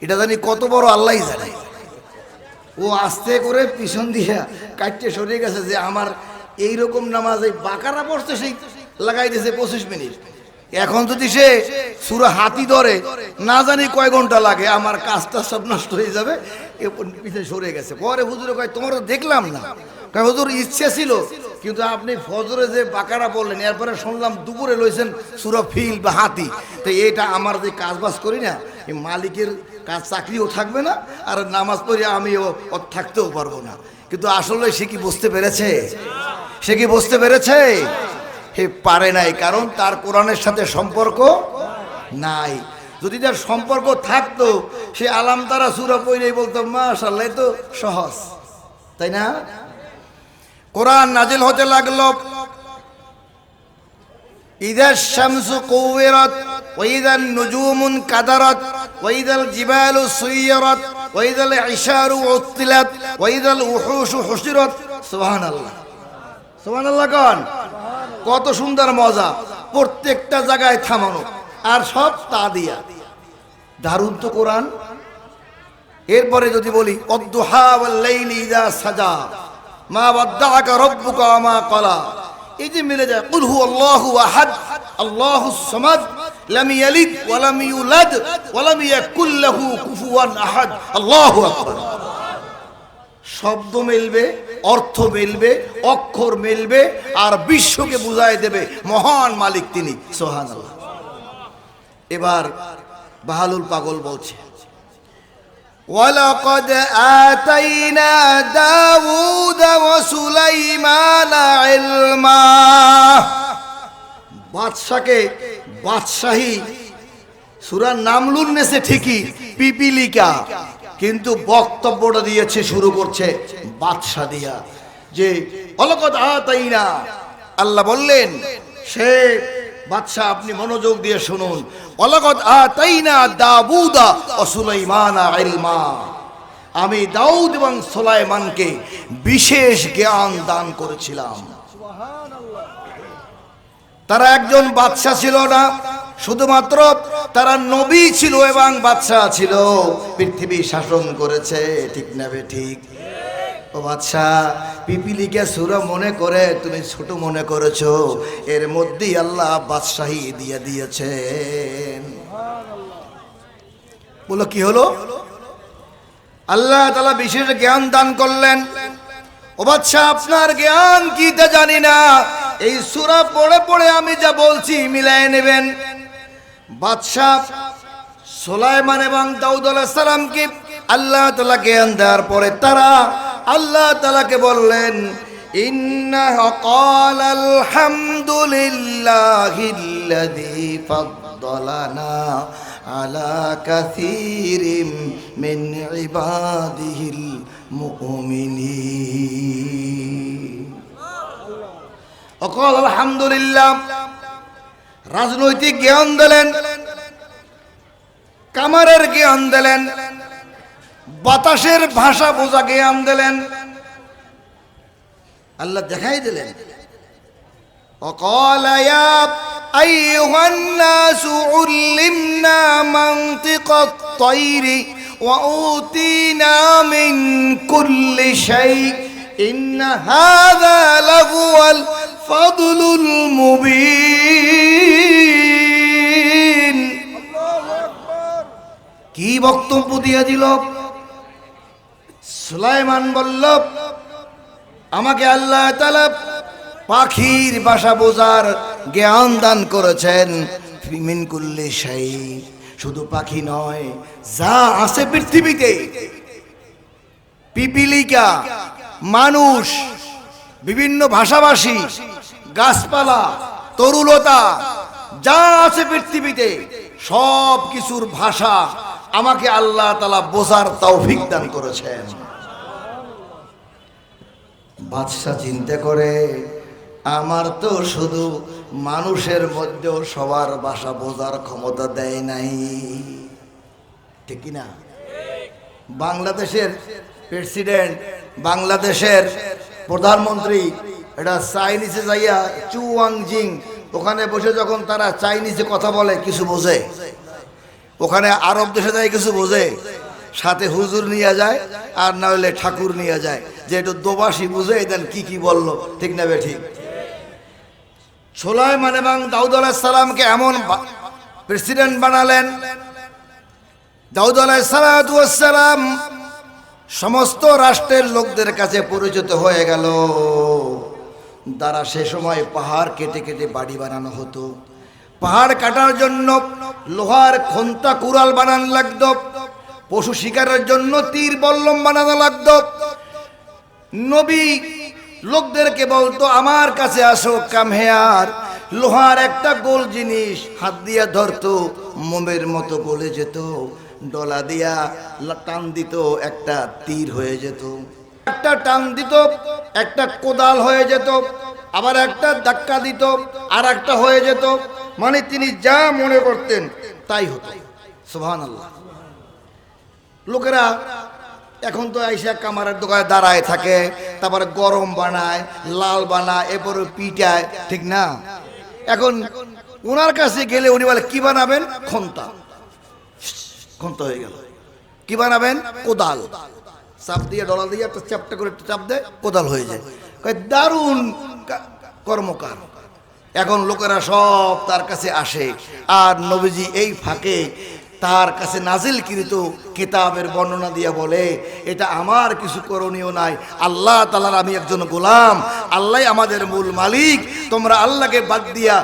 এটা জানি কত বড় আল্লাহই জানে। ও আস্তে করে পিছন দিয়ে কাটতে সরে গেছে যে আমার এইরকম নামাজ এই বাকারা পড়ছে সেই লাগাই দিয়েছে 25 মিনিট। এখন যদি সে সূরা হাতি ধরে না জানি কয় ঘন্টা লাগে, আমার কাজটা সব নষ্ট হয়ে যাবে। পিছনে সরে গেছে। পরে হুজুরে কয় তোমার তো দেখলাম না। কয় হুজুর ইচ্ছে ছিল, কিন্তু আপনি ফজরে যে বাকারা বললেন এরপরে শুনলাম দুপুরে লইছেন সূরা ফিল বা হাতি, তো এটা আমার যে কাজ বাজ করি না এই মালিকের কাজ চাকরিও থাকবে না, আর নামাজ পড়ে আমিও থাকতেও পারবো না। কিন্তু আসলে সে কি বুঝতে পেরেছে? সে কি বুঝতে পেরেছে? হে পারে নাই, কারণ তার কোরআনের সাথে সম্পর্ক নাই। যদি তার সম্পর্ক থাকতো সে আলাম তারা সূরা পড়েই বলতো মাশাআল্লাহ, তো সহজ, তাই না? কোরআন নাজিল হতে লাগলো, ইদাশ শামসু কুওয়িরাত ওয়া ইদান নুজুমুন কাদারাত ওয়া ইদাল জিবালু সুয়িরাত ওয়া ইদাল ইশারু উত্তিলাত ওয়া ইদাল উহুশু হুশিরাত। সুবহানাল্লাহ, সুবহানাল্লাহ কোন কত সুন্দর মজা, প্রত্যেকটা জায়গায় থামানো আর সব তা দিয়া। দারুণ তো কোরআন। এরপরে যদি বলি অদ্দুহা ওয়াল লাইলি ইযা সাজা মা ওয়াদ্দাআকা রাব্বুকা ওয়া মা ক্বালা, এই যে মিলে যায় কুল হুয়াল্লাহু আহাদ আল্লাহুস সামাদ লাম ইয়ালিদ ওয়া লাম ইউলাদ ওয়া লাম ইয়াকুল লাহু কুফুয়ান আহাদ। আল্লাহু আকবার। শব্দ মিলবে, অর্থ মিলবে, অক্ষর মিলবে, আর বিশ্বকে বুঝায় দেবে মহান মালিক তিনি। সুবহানাল্লাহ। এবার বাহালুল পাগল বলছে ওয়ালাকাদ আতাইনা দাউদ ওয়া সুলাইমানা ইলমা। বাদশাকে বাদশাহী সূরা নামলুন নেছে ঠিকই, পিপিলিকা, কিন্তু বক্তব্যটা দিয়েছে শুরু করছে বাদশা দিয়া, যে ওয়ালাকাদ আতাইনা, আল্লাহ বললেন সে বাদশা আপনি মনোযোগ দিয়ে শুনুন, ওয়ালাকাদ আতাইনা দাউদা ওয়া সুলাইমানা ইলমা, আমি দাউদ এবং সুলাইমানকে বিশেষ জ্ঞান দান করেছিলাম। তারা একজন বাদশা ছিল না, শুধুমাত্র তারা নবী ছিল এবং বাদশা ছিল, পৃথিবী শাসন করেছে। ঠিক না বে ঠিক? ও বাদশা, পিপিলিকে সূরা মনে করে তুমি ছোট মনে করেছো, এর মধ্যেই আল্লাহ বাদশাহী দিয়ে দিয়েছেন। বলো কি হলো? আল্লাহ তাআলা বিশেষ জ্ঞান দান করলেন। ও বাদশা, আপনার জ্ঞান কি তা জানি না, এই সূরা পড়ে পড়ে আমি যা বলছি মিলায়ে নেবেন। বাদশা সুলাইমান এবং দাউদ আলাইহিস সালামকে আল্লাহ তাআলা জ্ঞান দেওয়ার পরে তারা আল্লাহ তাআলাকে বললেন, ইন্না ক্বালাল হামদুলিল্লাহিল্লাযী ফাদ্দালানা আলা কাসীরিম মিন ইবাদিহিল মুমিনিন। ওয়াকাল আলহামদুলিল্লাহ। রাজনৈতিক জ্ঞান দিলেন, কামারের জ্ঞান দিলেন, বাতাসের ভাষা বোঝা জ্ঞান দিলেন, আল্লাহ দেখাই দিলেন। وقال يا أيها الناس علمنا منطق الطير وأوتينا من كل شيء إن هذا لهو الفضل المبين। কি বক্তব্য দিয়ে দিল? সুলাইমান বলল, আমাকে আল্লাহ তাআলা পাখির ভাষা বোঝার জ্ঞান দান করেছেন। মিন কুল্লি শাই, শুধু পাখি নয়, যা আছে পৃথিবীতে, পিপিলিকা, মানুষ, বিভিন্ন ভাষাভাষী, গাছপালা, তরুলতা, যা আছে পৃথিবীতে সব কিছুর ভাষা আমাকে আল্লাহ তাআলা বোঝার তৌফিক দান করেছেন। বাদশা চিন্তা করে, আমার তো শুধু মানুষের মধ্যেও সবার ভাষা বোঝার ক্ষমতা দেয় নাই। ঠিক না? বাংলাদেশের প্রেসিডেন্ট, বাংলাদেশের প্রধানমন্ত্রী, এটা চাইনিজে যাইয়া চুয়াংজিং, ওখানে বসে যখন তারা চাইনিজে কথা বলে কিছু বোঝে? ওখানে আরব দেশে যায় কিছু বোঝে, সাথে হুজুর নিয়ে যায় আর না হলে ঠাকুর নিয়ে যায়, যে একটু দোবাসী বুঝে দেন কি কি বললো, ঠিক না ঠিক? সুলাইমান এবং দাউদ আলাইহিস সালামকে এমন প্রেসিডেন্ট বানালেন, দাউদ আলাইহিস সালাম সমস্ত রাষ্ট্রের লোকদের কাছে পরিচিত হয়ে গেল। দ্বারা সে সময় পাহাড় কেটে কেটে বাড়ি বানানো হতো, পাহাড় কাটার জন্য লোহার খন্তা কুড়াল বানানো লাগতো, পশু শিকারের জন্য তীর বল্লম বানানো লাগতো। নবী লোকদেরকে বলতো আমার কাছে আসো, কাম হেয়ার। লোহার একটা গোল জিনিস হাত দিয়া ধরতো, মোমের মতো গলে যেত, ডলা দিয়া টান দিত, একটা তীর হয়ে যেত, একটা টান দিত একটা কোদাল হয়ে যেত, আবার একটা ধাক্কা দিত আর একটা হয়ে যেত। মানে তিনি যা মনে করতেন তাই হতো। সুবহানাল্লাহ। লোকেরা এখন তো আইসা কামারের দোকানে দাঁড়ায় থাকে, তারপরে গরম বানায়, লাল বানায়, এরপরে পিটায়, ঠিক না? এখন ওনার কাছে গেলে উনি বলে কি বানাবেন? খন্তা। খন্তা হয়ে গেল। কি বানাবেন? কোদাল। চাপ দিয়ে ডলা দিয়ে একটা চাপটা করে চাপ দেয়, কোদাল হয়ে যায়। দারুণ কর্মকার। এখন লোকেরা সব তার কাছে আসে, আর নবীজি এই ফাঁকে তার কাছে নাজিলকৃত কিতাবের বর্ণনা দিয়ে বলে, এটা আমার কিছু করণীয় নাই, আল্লাহ তাআলার আমি একজন গোলাম, আল্লাহ আমাদের মূল মালিক। তোমরা আল্লাহকে বাদ দিয়া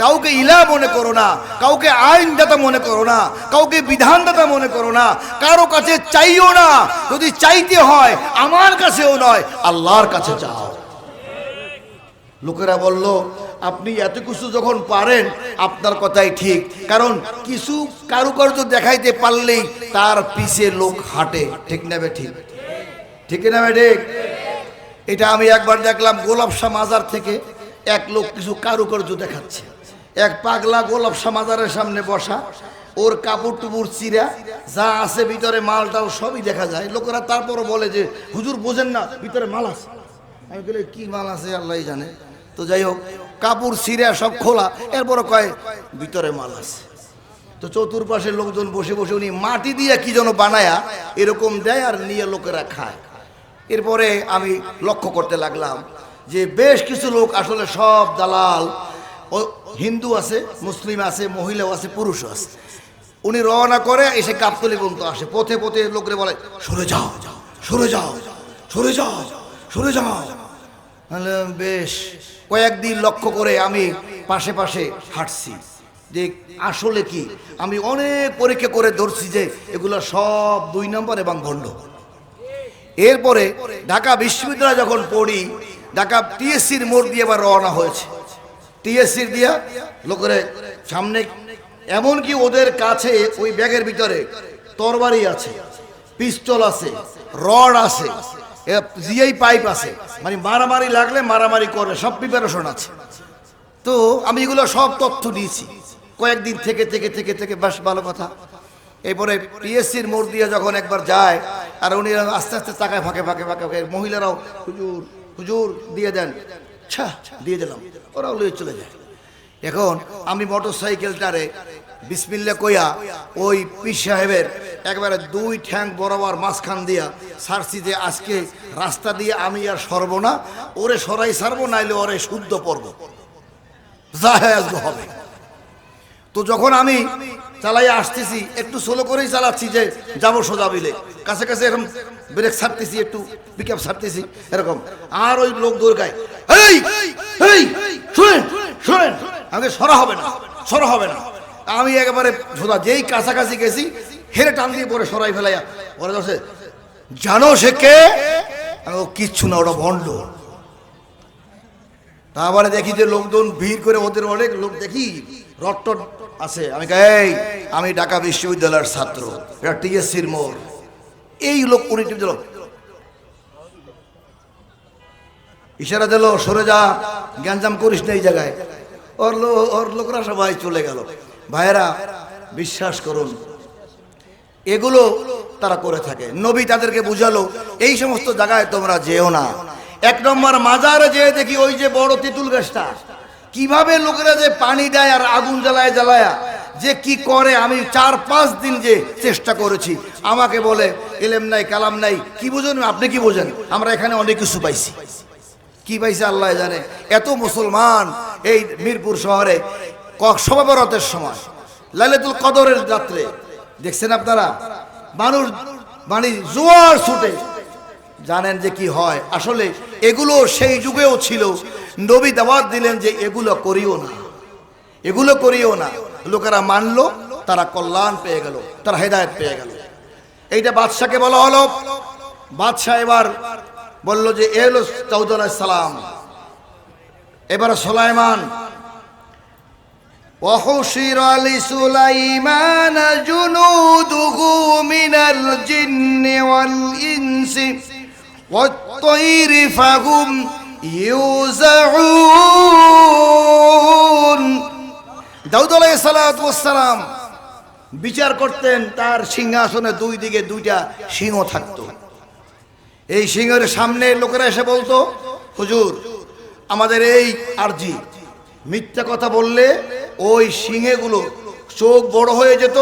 কাউকে ইলা মনে করো না, কাউকে আইনদাতা মনে করো না, কাউকে বিধানদাতা মনে করো না, কারো কাছে চাইও না। যদি চাইতে হয় আমার কাছেও নয়, আল্লাহর কাছে চাও। লোকেরা বলল, আপনি এত কিছু যখন পারেন আপনার কথাই ঠিক, কারণ কিছু কারুকার্য দেখাইতে পারলেই তার পিছে লোক হাঁটে, ঠিক না ঠিক? ঠিক না ঠিক? এটা আমি একবার দেখলাম গোলাপ শাহ মাজার থেকে এক লোক কিছু কারুকার্য দেখাচ্ছে। এক পাগলা গোলাপ শাহ মাজারের সামনে বসা, ওর কাপড় টুপুর চিরা, যা আছে ভিতরে মাল টাল সবই দেখা যায়। লোকেরা তারপরও বলে যে হুজুর বোঝেন না ভিতরে মাল আছে। আমি বলি কি মাল আছে আল্লাহই জানে। তো যাই হোক, কাপড় ছিঁড়া সব খোলা, এরপর কয় ভিতরে মাল আছে। তো চতুর্পাশের লোকজন বসে বসে উনি মাটি দিয়ে কি যেন বানায়া এরকম দেয় আর নিয়ে লোকেরা খায়। এরপরে আমি লক্ষ্য করতে লাগলাম যে বেশ কিছু লোক আসলে সব দালাল, ও হিন্দু আছে, মুসলিম আছে, মহিলাও আছে, পুরুষও আছে। উনি রওনা করে এসে গাবতলী পর্যন্ত আসে, পথে পথে লোকরে বলে সরে যাও, সরে যাও, সরে যাও, সরে যাও। বেশ কয়েকদিন লক্ষ্য করে আমি পাশে পাশে হাঁটছি, যে আসলে কি। আমি অনেক পরীক্ষা করে ধরছি যে এগুলো সব 2 নম্বর এবং ভণ্ড। এরপরে ঢাকা বিশ্ববিদ্যালয়ে যখন পড়ি, ঢাকা টিএসসির মোড় দিয়ে আবার রওনা হয়েছে। টিএসসির দিয়া লোকের সামনে, এমনকি ওদের কাছে ওই ব্যাগের ভিতরে তরবারি আছে, পিস্তল আছে, রড আছে, জিআই পাইপ আছে, মানে মারামারি লাগলে মারামারি করে, সব প্রিপারেশন আছে। তো আমি এগুলো সব তথ্য দিয়েছি কয়েকদিন থেকে থেকে থেকে থেকে বেশ ভালো কথা। এরপরে টিএসসির মোড় দিয়ে যখন একবার যায়, আর উনি আস্তে আস্তে তাকায় ফাঁকে ফাঁকে ফাঁকে ফাঁকে, মহিলারাও হুজুর হুজুর দিয়ে দেন, দিয়ে দিলাম, ওরাও লয়ে চলে যায়। এখন আমি মোটর সাইকেলটারে বিসমিল্লা কইয়া ওই পীর সাহেবের একবারে 2 ঠ্যাং বরাবর মাঝখান দিয়া সারছি, যে আজকে রাস্তা দিয়ে আমি আর সরব না, ওরে সরাই সারবো, নাইলে ওরে শুদ্ধ পড়ব, জাহেজ হবে। তো যখন আমি চালাই আসতেছি, একটু স্লো করেই চালাচ্ছি, যে যাবো সোজা বিলে, কাছে কাছে এরকম ব্রেক ছাড়তেছি, একটু পিক আপ ছাড়তেছি এরকম, আর ওই লোক দৌড়ায়, এই এই শুনেন শুনেন, আমাকে সরা হবে না, সরা হবে না। আমি একেবারে সোজা, যেই কাছাকাছি গেছি হেরে টান দিয়ে পরে সরাই ফেলাইয়া ওরা কাছে, জানো সে কে? কিচ্ছু না, ওটা ভণ্ড। তারপরে দেখি যে লোকজন ভিড় করে, ওদের অনেক লোক দেখি রট আছে। আমি ঢাকা বিশ্ববিদ্যালয়ের ছাত্র, এটা টিএসসির মোড়। এই লোক উনি দিল, ইশারা দিল সরে যা, গ্যাঞ্জাম করিস না এই জায়গায়। ওর লোকরা সবাই চলে গেল। ভাইয়েরা বিশ্বাস করুন, এগুলো তারা করে থাকে। নবী তাদেরকে বুঝালো এই সমস্ত জায়গায় তোমরা যেও না। 1 নম্বর মাজারে যেয়ে দেখি ওই যে বড় তেঁতুল গাছটা, কিভাবে লোকেরা যে পানি দেয় আর আগুন জ্বালায় জ্বালায়া যে কি করে, আমি 4-5 দিন যে চেষ্টা করেছি, আমাকে বলে এলেম নাই কালাম নাই, কি বুঝেন আপনি, কি বোঝেন? আমরা এখানে অনেক কিছু পাইছি। কি পাইছে আল্লাহ জানে। এত মুসলমান এই মিরপুর শহরে শবে বরাতের সময়, লাইলাতুল কদরের রাত্রে দেখছেন আপনারা, মানুষ মানে জোয়ার ছুটে। জানেন যে কি হয় আসলে, এগুলো সেই যুগেও ছিল। নবী দাওয়াত দিলেন যে এগুলো করিও না, এগুলো করিও না। লোকেরা মানলো, তারা কল্যাণ পেয়ে গেল, তারা হেদায়েত পেয়ে গেল। এইটা বাদশাকে বলা হলো। বাদশাহ এবার বলল যে এলো দাউদ আলাইহিস সালাম। এবার সুলাইমান, وحشر لسليمان جنوده من الجن والإنس والطير فهم يوزعون। দাউদ আলাইহিস সালাম বিচার করতেন, তার সিংহাসনে দুই দিকে দুইটা সিংহ থাকতো। এই সিংহের সামনে লোকেরা এসে বলতো, হুজুর আমাদের এই আরজি, মিথ্যা কথা বললে ওই সিংহগুলো চোখ বড় হয়ে যেত,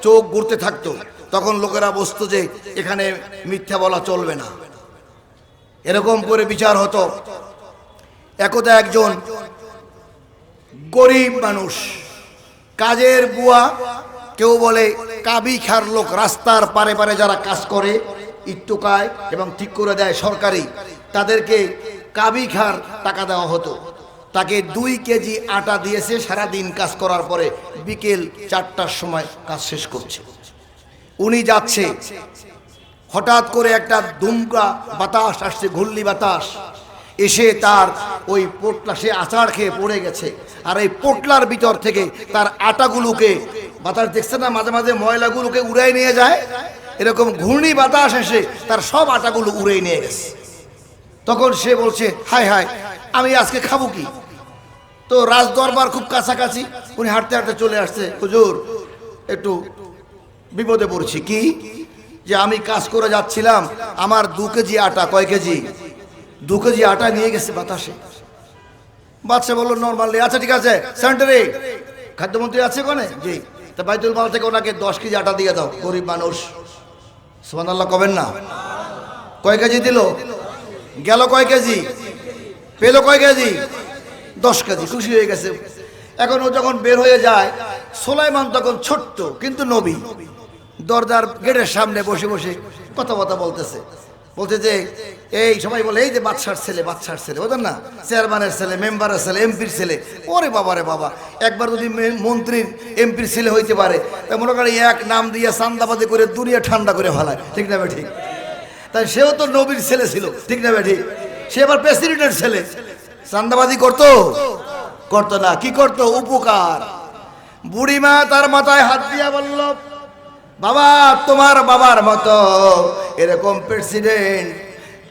চোখ ঘুরতে থাকতো। তখন লোকেরা বুঝতো যে এখানে মিথ্যা বলা চলবে না। এরকম করে বিচার হতো। একদা একজন গরিব মানুষ, কাজের বুয়া, কেউ বলে কাবি খার লোক, রাস্তার পারে পারে যারা কাজ করে, ইট্টুকায় এবং ঠিক করে দেয় সরকারি, তাদেরকে কাবি খার টাকা দেওয়া হতো। তাকে 2 কেজি আটা দিয়েছে, সারাদিন কাজ করার পরে বিকেল 4টার সময় কাজ শেষ করছে। উনি যাচ্ছে, হঠাৎ করে একটা দুমকা বাতাস আসছে, ঘূর্ণি বাতাস এসে তার ওই পোটলা, সে আচার খেয়ে পড়ে গেছে। আর এই পোটলার ভিতর থেকে তার আটাগুলোকে, বাতাস দেখছে না মাঝে মাঝে ময়লাগুলোকে উড়াই নিয়ে যায়, এরকম ঘূর্ণি বাতাস এসে তার সব আটাগুলো উড়াই নিয়ে গেছে। তখন সে বলছে, হায় হায়, আমি আজকে খাবো কি? তো রাজ দরবার খুব কাছাকাছি, উনি হাঁটতে হাঁটতে চলে আসছে, হুজুর একটু বিপদে পড়ছি। কি? যে আমি কাজ করে যাচ্ছিলাম, আমার 2 কেজি আটা, কয় কেজি? 2 কেজি আটা নিয়ে গেছে বাতাসে। বাদশা বললো নর্মালি, আচ্ছা ঠিক আছে, সেন্টারে খাদ্যমন্ত্রী আছে ওখানে? জি। তা বাইতুল মাল থেকে ওনাকে 10 কেজি আটা দিয়ে দাও, গরিব মানুষ। সুবহানাল্লাহ কবেন না? কয় কেজি দিল? গেল কয় কেজি? পেলো কয় কেজি? 10 কেজি। খুশি হয়ে গেছে। এখন ও যখন বের হয়ে যায়, সুলাইমান তখন ছোট্ট কিন্তু নবী, দরজার গেটের সামনে বসে বসে কথা বলতেছে। বলছে যে এই সবাই বলে এই যে বাদশার ছেলে, বাদশার ছেলে, বুঝলেন না, চেয়ারম্যানের ছেলে, মেম্বারের ছেলে, এমপির ছেলে। ওরে বাবা রে বাবা, একবার যদি মন্ত্রীর এমপির ছেলে হইতে পারে, তা মনে করি এক নাম দিয়ে চান্দাবাজি করে দুনিয়া ঠান্ডা করে ফেলায়, ঠিক না ঠিক? তাই সেও তো নবীর ছেলে ছিল, ঠিক না ঠিক? সে আবার প্রেসিডেন্টের ছেলে। চান্দাবাজি করতো না, কি করতো? উপকার। বুড়িমা তার মাথায় হাত দিয়া বলল, বাবা তোমার বাবার মতো এরকম প্রেসিডেন্ট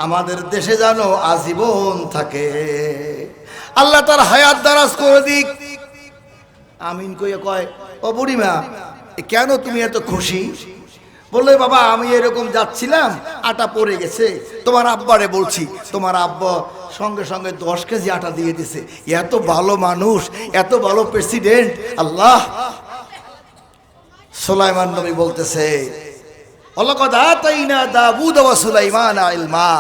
আমাদের দেশে যেন আজীবন থাকে, আল্লাহ তার হায়াত দারাজ করে দিক। আমিন কইয়া কয়, ও বুড়িমা কেন তুমি এত খুশি? বললে, বাবা আমি এরকম যাচ্ছিলাম, আটা পড়ে গেছে, তোমার আব্বারে বলছি, তোমার আব্বা সঙ্গে সঙ্গে 10 কেজি আটা দিয়ে দিছে। এত ভালো মানুষ, এত ভালো প্রেসিডেন্ট, আল্লাহ। সুলাইমান নবী বলতেছে, ওয়ালাকাদ আতাইনা দাউদ ওয়া সুলাইমান ইলমা,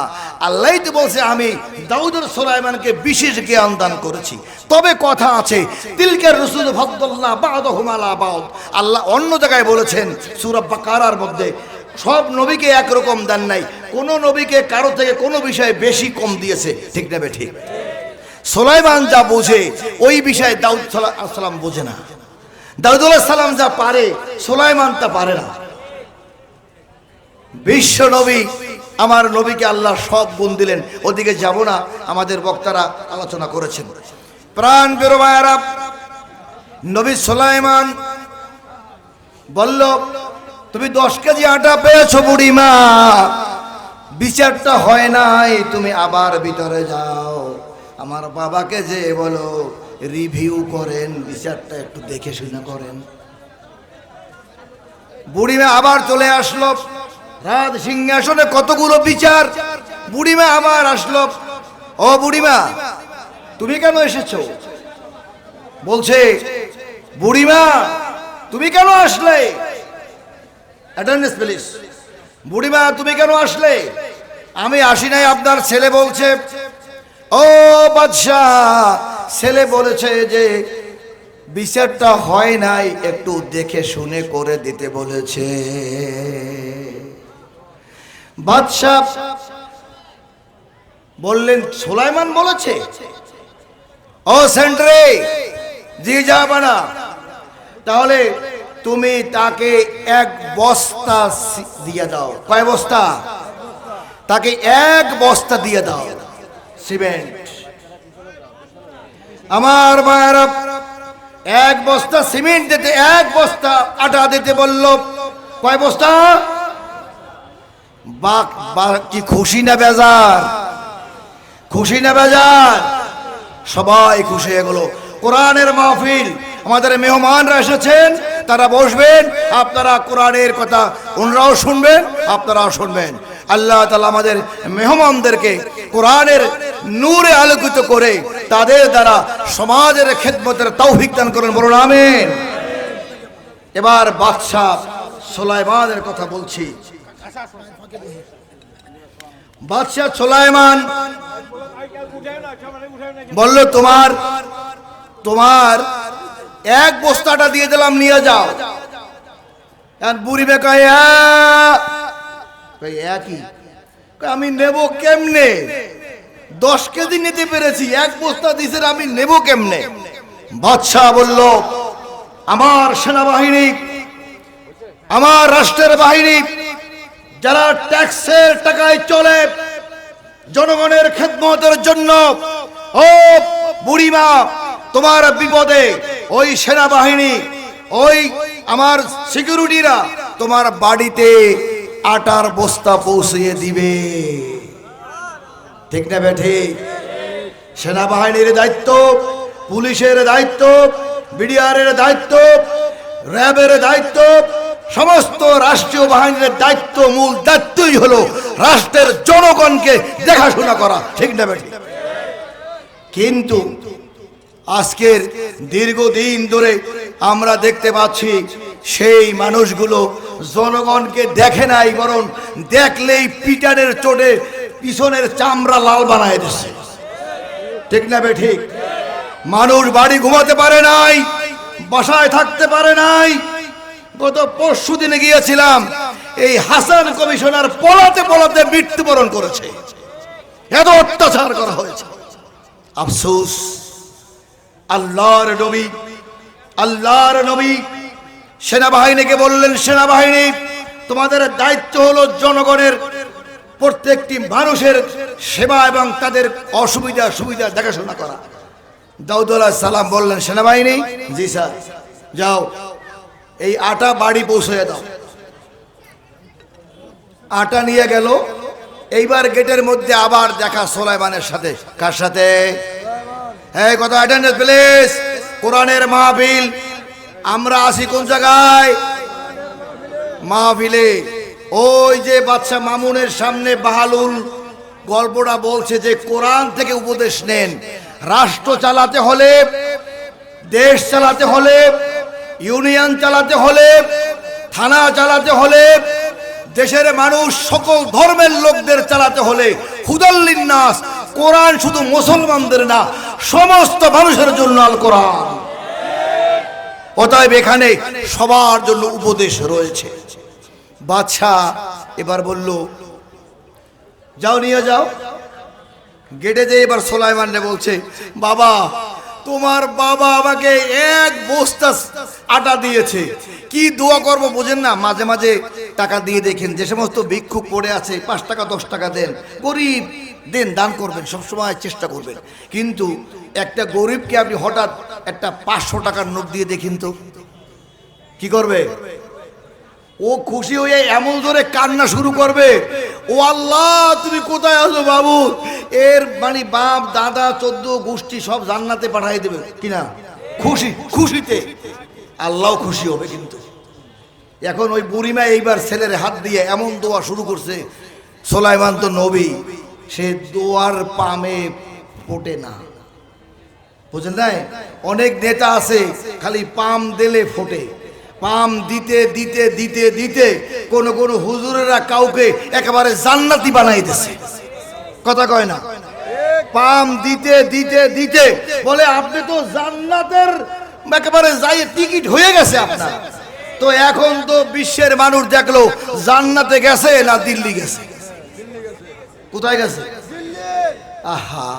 আল্লাহই তো বলছে আমি দাউদ আর সুলাইমানকে বিশেষ জ্ঞান দান করেছি। তবে কথা আছে, তিলকার রাসূল ফাদ্দালনা বা'দাহুম আলা বা'দ। আল্লাহ অন্য জায়গায় বলেছেন সূরা বাকারার মধ্যে, সব নবীকে একরকম দেন নাই, কোন নবীকে কারো থেকে কোনো বিষয়ে বেশি কম দিয়েছে, ঠিক না ঠিক? সুলাইমান যা বোঝে ওই বিষয়ে দাউদ আলাইহিস সালাম বোঝে না। দাউদ আলাইহিস সালাম যা পারে সুলাইমান তা পারে না। বিশ্ব নবী, আমার নবীকে আল্লাহ সব গুণ দিলেন, ওদিকে যাব না, আমাদের বক্তারা আলোচনা করেছেন। প্রাণ প্রিয় ভাইয়েরা, নবী সুলাইমান বলল, তুমি 10 কেজি আটা পেয়েছো বুড়িমা, বিচারটা হয় নাই, তুমি আবার ভিতরে যাও, আমার বাবাকে যে বলো রিভিউ করেন, বিচারটা একটু দেখে শুনে করেন। বুড়িমা আবার চলে আসলো, রাজ সিংহাসনে কতগুলো বিচার। বুড়িমা আবার আসলো, ও বুড়িমা তুমি কেন এসেছো? বলছে, বুড়িমা তুমি কেন আসলে? Attendance please. বুড়িমা তুমি কেন আসলে? আমি আসি নাই, আপনার ছেলে বলছে। ও বাদশাহ, ছেলে বলেছে যে বিচারটা হয় নাই, একটু দেখে শুনে করে দিতে বলেছে। বাদশাহ বললেন সুলাইমান বলেছে? ও সেন্ট্রে, জি যাবানা, তাহলে তুমি তাকে এক বস্তা দিয়ে দাও। কয় বস্তা? তাকে এক বস্তা দিয়ে দাও সিমেন্ট। আমার মায়েরা এক বস্তা সিমেন্ট দিতে, এক বস্তা আটা দিতে বলল। কয় বস্তা? কি খুশি না বেজার? খুশি না বেজার? সবাই খুশি হয়ে গেল। কোরআনের মাহফিল, আমাদের মেহমানরা এসেছেন, তারা বসবেন, আপনারা কোরআনের কথা ওনারাও শুনবেন, আপনারাও শুনবেন। আল্লাহ তাআলা আমাদের মেহমানদেরকে কোরআনের নূরে আলোকিত করে তাদের দ্বারা সমাজের খেদমতের তৌফিক দান করুন, বলুন আমিন। এবার বাদশাহ সুলাইমানের কথা বলছি। বাদশাহ সুলাইমান বলল, তোমার এক বস্তাটা দিয়ে দিলাম, নিয়ে যাও। বুড়ি বেকায় একই, আমি নেব কেমনে? 10 কেজি নিতে পেরেছি, এক বস্তা দিছে, আমি নেব কেমনে? বাদশাহ বলল, আমার সেনাবাহিনী, আমার রাষ্ট্রের বাহিনী, যারা ট্যাক্সের টাকায় চলে জনগণের খেদমতের জন্য, ও বুড়িমা, তোমার বিপদে ওই সেনাবাহিনী, ওই আমার সিকিউরিটিরা তোমার বাড়িতে আটার বস্তা পৌঁছিয়ে দিবে। ঠিক না বেঠি? সেনাবাহিনীর দায়িত্ব, পুলিশের দায়িত্ব, বিডিআরের দায়িত্ব, র্যাবের দায়িত্ব, সমস্ত রাষ্ট্রীয় বাহিনীর দায়িত্ব, মূল দায়িত্বই হলো রাষ্ট্রের জনগণকে দেখাশোনা করা। ঠিক না বেঠি? কিন্তু আজকের দীর্ঘদিন ধরে আমরা দেখতে পাচ্ছি সেই মানুষগুলো জনগণকে দেখে নাই, বরং দেখলেই পিটানের চোটে পিছনের চামড়া লাল বানায় দিচ্ছে। ঠিক না বেঠিক? মানুষ বাড়ি ঘুমাতে পারে নাই, বাসায় থাকতে পারে নাই। গত পরশু দিনে গিয়েছিলাম, এই হাসান কমিশনার পলাতে পলাতে মৃত্যুবরণ করেছে। এত অত্যাচার করা হয়েছে। আফসোস, আল্লাহর নবী সেনাবাহিনীকে বললেন, সেনাবাহিনী, তোমাদের দায়িত্ব হলো জনগণের প্রত্যেকটি মানুষের সেবা এবং তাদের অসুবিধা সুবিধা দেখাশোনা করা। দাউদ আলাইহিস সালাম বললেন, সেনাবাহিনী, জি স্যার, যাও এই আটা বাড়ি পৌঁছে দাও। আটা নিয়ে গেল। এইবার গেটের মধ্যে আবার দেখা সুলাইমানের সাথে। কার সাথে? এই কথা অ্যাটেন্ডেন্স প্লিজ। কোরআনের মাহফিল, আমরা আসি কোন জায়গায়? মাহফিলে। ওই যে বাদশা মামুনের সামনে বাহালুল গল্পটা বলছে যে কোরআন থেকে উপদেশ নেন। রাষ্ট্র চালাতে হলে, দেশ চালাতে হলে, ইউনিয়ন চালাতে হলে, থানা চালাতে হলে, দেশের মানুষ সকল ধর্মের লোকদের চালাতে হলে হুদাল্লিন নাস, কোরআন শুধু মুসলমানদের না, সমস্ত মানুষের জন্য আল কোরআন। অতএব এখানে সবার জন্য উপদেশ রয়েছে। বাদশাহ এবার বলল, যাও নিয়ে যাও। গেটে যে এবার সুলাইমানকে বলছে, বাবা, তোমার বাবা আমাকে এক বস্তা আটা দিয়েছে, কি দোয়া করব বোঝেন না। মাঝে মাঝে টাকা দিয়ে দেখেন, যে সমস্ত ভিক্ষুক পড়ে আছে 5 টাকা 10 টাকা দেন, গরিব দেন, দান করবেন, সবসময় চেষ্টা করবেন। কিন্তু একটা গরিবকে আপনি হঠাৎ একটা 500 টাকার নোট দিয়ে দেখেন তো কি করবে? ও খুশি হয়ে এমন ধরে কান্না শুরু করবে, ও আল্লাহ তুমি কোথায় আছো বাবু, এর মানে বাপ দাদা 14 গোষ্ঠী সব জান্নাতে পাঠিয়ে দেবে কিনা। খুশিতে আল্লাহ খুশি হবে। কিন্তু এখন ওই বুড়িমা এইবার ছেলের হাত দিয়ে এমন দোয়া শুরু করছে। সুলাইমান তো নবী, সে দোয়ার পামে ফোটে না, বুঝলেন? নাই অনেক নেতা আছে খালি পাম দিলে ফোটে, পাম দিতে দিতে দিতে দিতে কোন কোন হুজুরেরা কাউকে একেবারে জান্নাতি বানাইতেছে। কথা কয় না? পাম দিতে দিতে দিতে বলে আপনি তো জান্নাতের একেবারে যাই টিকিট হয়ে গেছে আপনার। তো এখন তো বিশ্বের মানুষ দেখলো জান্নাতে গেছে না দিল্লি গেছে? কোথায় গেছে? আহা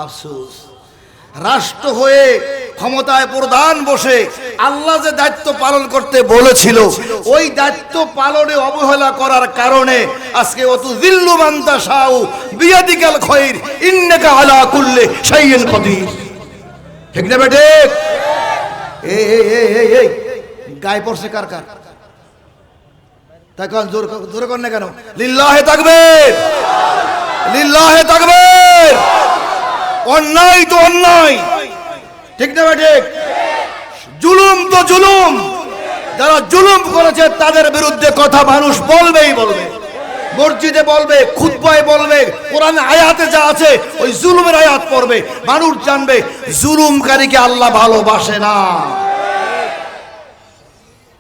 আফসোস, রাষ্ট্র হয়ে ক্ষমতায় প্রধান বসে আল্লাহ যে দায়িত্ব পালন করতে বলেছিল ওই দায়িত্ব পালনে অবহেলা করার কারণে আজকে অত জিল্লু মান্তা শাউ বিয়াদিকাল খায়র ইন্নাকা আলা কুল্লি শাইইন কাদির। ঠিক না বেটে? এই গায়ে পড়ছে কার কার? তাই কোন জোরে কোন না কেন? লিল্লাহি তাকবীর, লিল্লাহি তাকবীর। অন্যায় তো অন্যায়, ঠিক না বেটে? জুলুম তো জুলুম। যারা জুলুম করেছে তাদের বিরুদ্ধে কথা মানুষ বলবেই বলবে, মসজিদে বলবে, খুতবায় বলবে, কোরআনে আয়াতে যা আছে ওই জুলুমের আয়াত পড়বে, মানুষ জানবে জুলুমকারীকে আল্লাহ ভালোবাসে না।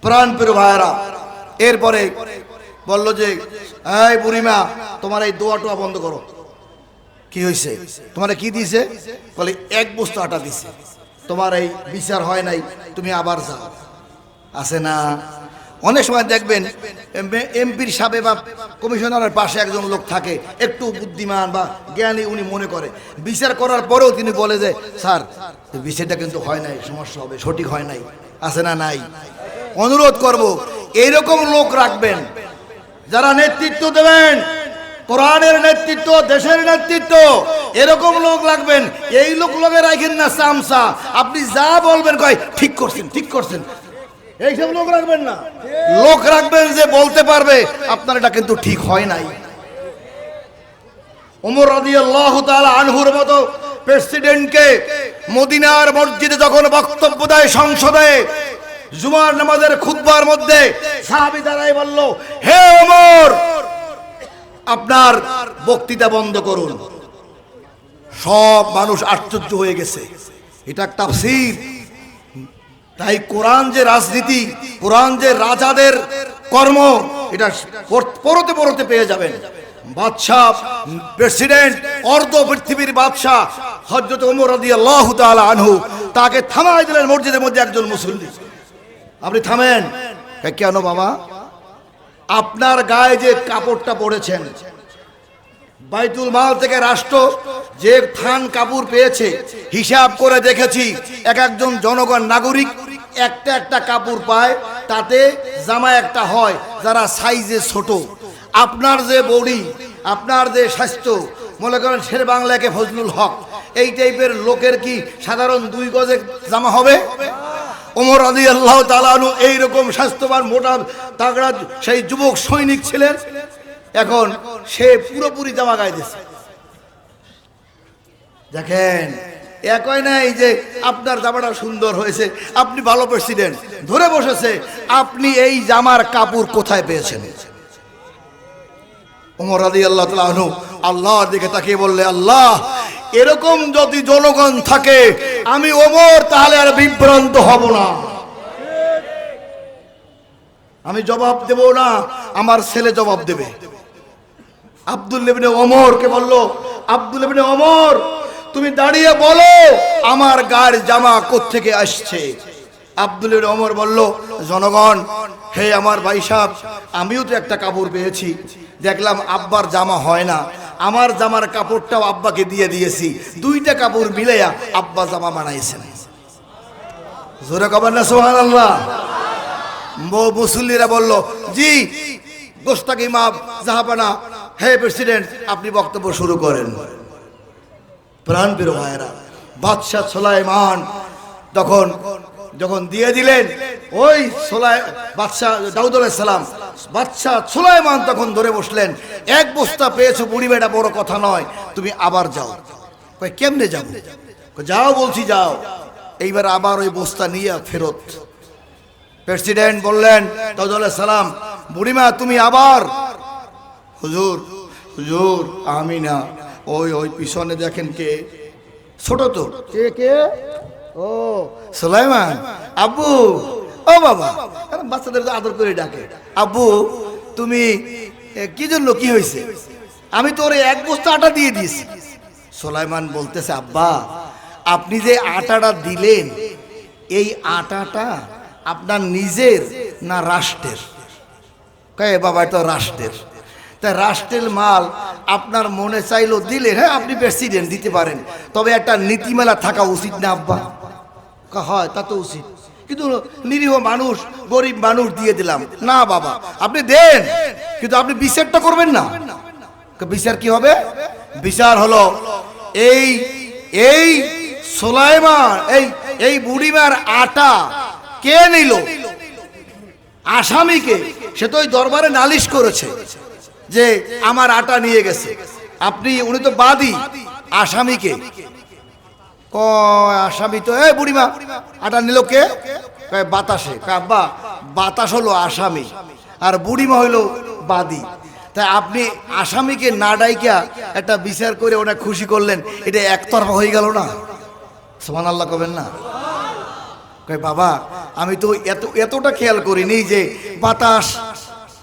প্রাণপ্রিয় ভাইরা, এরপরে বললো যে এই বুড়িমা তোমার এই দোয়া টোয়া বন্ধ করো। কি হয়েছে? তোমার কি দিছে? বলে এক বস্তা আটা দিছে, তোমার এই বিচার হয় নাই, তুমি আবার যাও। আছে না? অনেক সময় দেখবেন এমপির সাহেব বা কমিশনারের পাশে একজন লোক থাকে একটু বুদ্ধিমান বা জ্ঞানী, উনি মনে করে বিচার করার পরেও তিনি বলে যে স্যার বিচারটা কিন্তু হয় নাই, সমস্যা হবে, সঠিক হয় নাই। আছে না? নাই? অনুরোধ করব এইরকম লোক রাখবেন যারা নেতৃত্ব দেবেন, কোরআনের নেতৃত্ব, দেশের নেতৃত্ব, এরকম লোক লাগবেন। এই লোকে রাখেন না চামচা, আপনি যা বলবেন কয় ঠিক করছেন, ঠিক করছেন, এইসব লোক রাখবেন না। লোক রাখবেন যে বলতে পারবে আপনার এটা কিন্তু ঠিক হয় নাই। ওমর রাদিয়াল্লাহু তাআলা আনহুর মতো প্রেসিডেন্টকে মদিনার মসজিদে যখন বক্তব্য দেয় সংসদে, জুমার নামাজের খুতবার মধ্যে সাহাবী দাঁড়ায় বলল, হে ওমর আপনার বক্তৃতা বন্ধ করুন। সব মানুষ আশ্চর্য হয়ে গেছে, এটা তাফসীর। তাই কোরআন যে রাজনীতি, কোরআন যে রাজাদের কর্ম, এটা পড়তে পড়তে পেয়ে যাবেন। বাদশাহ, প্রেসিডেন্ট, অর্ধ পৃথিবীর বাদশাহ হযরত ওমর রাদিয়াল্লাহু তাআলা আনহু, তাকে থামায় দিলেন মসজিদের মধ্যে একজন মুসল্লি। আপনি থামেন। কেন বাবা? আপনার গায়ে যে কাপড়টা পরেছেন, বাইতুল মাল থেকে রাষ্ট্র যে থান কাপড় পেয়েছে, হিসাব করে দেখেছি এক একজন জনগণ নাগরিক একটা একটা কাপড় পায়, তাতে জামা একটা হয় যারা সাইজে ছোট। আপনার যে বডি, আপনার যে স্বাস্থ্য, মনে করেন শের বাংলাকে ফজলুল হক, এই টাইপের লোকের কি সাধারণ 2 গজে জামা হবে? ওমর রাদিয়াল্লাহু তাআলা আনহু এইরকম স্বাস্থ্যবান মোটা তাগড়া সেই যুবক সৈনিক ছিলেন, এখন সে পুরোপুরি জামা গায়ে দিচ্ছে। দেখেন, একই নাই যে আপনার জামাটা সুন্দর হয়েছে, আপনি ভালো প্রেসিডেন্ট, ধরে বসেছে আপনি এই জামার কাপড় কোথায় পেয়েছেন? ওমর রাদিয়াল্লাহু তাআলা আনহু আল্লাহর দিকে তাকিয়ে বললে, আল্লাহ এরকম যদি জনগণ থাকে আমি ওমর তাহলে আর বিভ্রান্ত হব না, আমি জবাব দেব না, আমার ছেলে জবাব দেবে। আব্দুল্লাহ ইবনে ওমরকে বলল, আব্দুল্লাহ ইবনে ওমর তুমি দাঁড়িয়ে বলো আমার গায়ের জামা কোত্থেকে আসছে। আব্দুল্লাহ ইবনে ওমর বলল, জনগণ, হে আমার ভাই সাহেব, আমিও তো একটা কাপড় পেয়েছি, দেখলাম আব্বার জামা হয় না, আমার জামার কাপড়টাও আব্বাকে দিয়ে দিয়েছি, 2টা কাপড় মিলাইয়া আব্বা জামা বানাইছেন। জোরে কবেন না সুবহানাল্লাহ। মুসল্লিরা বলল, জি গোস্তাকি মাপ জাহাপানা, হে প্রেসিডেন্ট আপনি বক্তব্য শুরু করেন। প্রাণপ্রিয় ভাইয়েরা, বাদশাহ সুলাইমান যখন দিয়ে দিলেন ওই বাদশাহ দাউদ আলাইহিস সালাম, বাদশাহ সুলাইমান তখন ধরে বসলেন, 1 বস্তা পেয়েছো বুড়ি বেটা, বড় কথা নয়, তুমি আবার যাও। কই কেমনে যাব? যাও বলছি যাও। এইবার আবার ওই বস্তা নিয়ে ফেরত। প্রেসিডেন্ট বললেন দাউদ আলাইহিস সালাম, বুড়িমা তুমি আবার। হুজুর, হুজুর আমি না, ওই পিছনে দেখেন কে, ছোট তো, কে? ও সুলাইমান। আব্বু, ও ও বাবা, কারণ বাচ্চাদের তো আদর করে ডাকে, আব্বু তুমি কি জন্য, কি হয়েছে? আমি তো ওরে 1 বস্তা আটা দিয়ে দিয়েছি। সুলাইমান বলতেছে, আব্বা আপনি যে আটাটা দিলেন এই আটাটা আপনার নিজের না রাষ্ট্রের? কয় বাবা এটা রাষ্ট্রের। তাই রাষ্ট্রের মাল আপনার মনে চাইলো দিলেন, হ্যাঁ আপনি প্রেসিডেন্ট দিতে পারেন, তবে একটা নীতিমালা থাকা উচিত না আব্বা? হয় তা তো উচিত, কিন্তু নিরীহ মানুষ গরিব মানুষ দিয়ে দিলাম। না বাবা আপনি দেন, কিন্তু আপনি বিচারটা করবেন না। বিচার কি হবে? বিচার হলো এই এই সুলাইমান এই বুড়িমার আটা কে নিল, আসামিকে। সে তো ওই দরবারে নালিশ করেছে যে আমার আটা নিয়ে গেছে। আপনি, উনি তো বাদী, আসামিকে কয় আসামি তো এই বুড়িমা আটা নিল কে? কয় বাতাসে। কয় আব্বা বাতাস হলো আসামি আর বুড়িমা হইলো বাদী। তাই আপনি আসামিকে না ডাইকা একটা বিচার করে ওনা খুশি করলেন, এটা একতরফা হয়ে গেল না? সুবহানাল্লাহ কবেন না? কয় বাবা আমি তো এতটা খেয়াল করিনি যে বাতাস,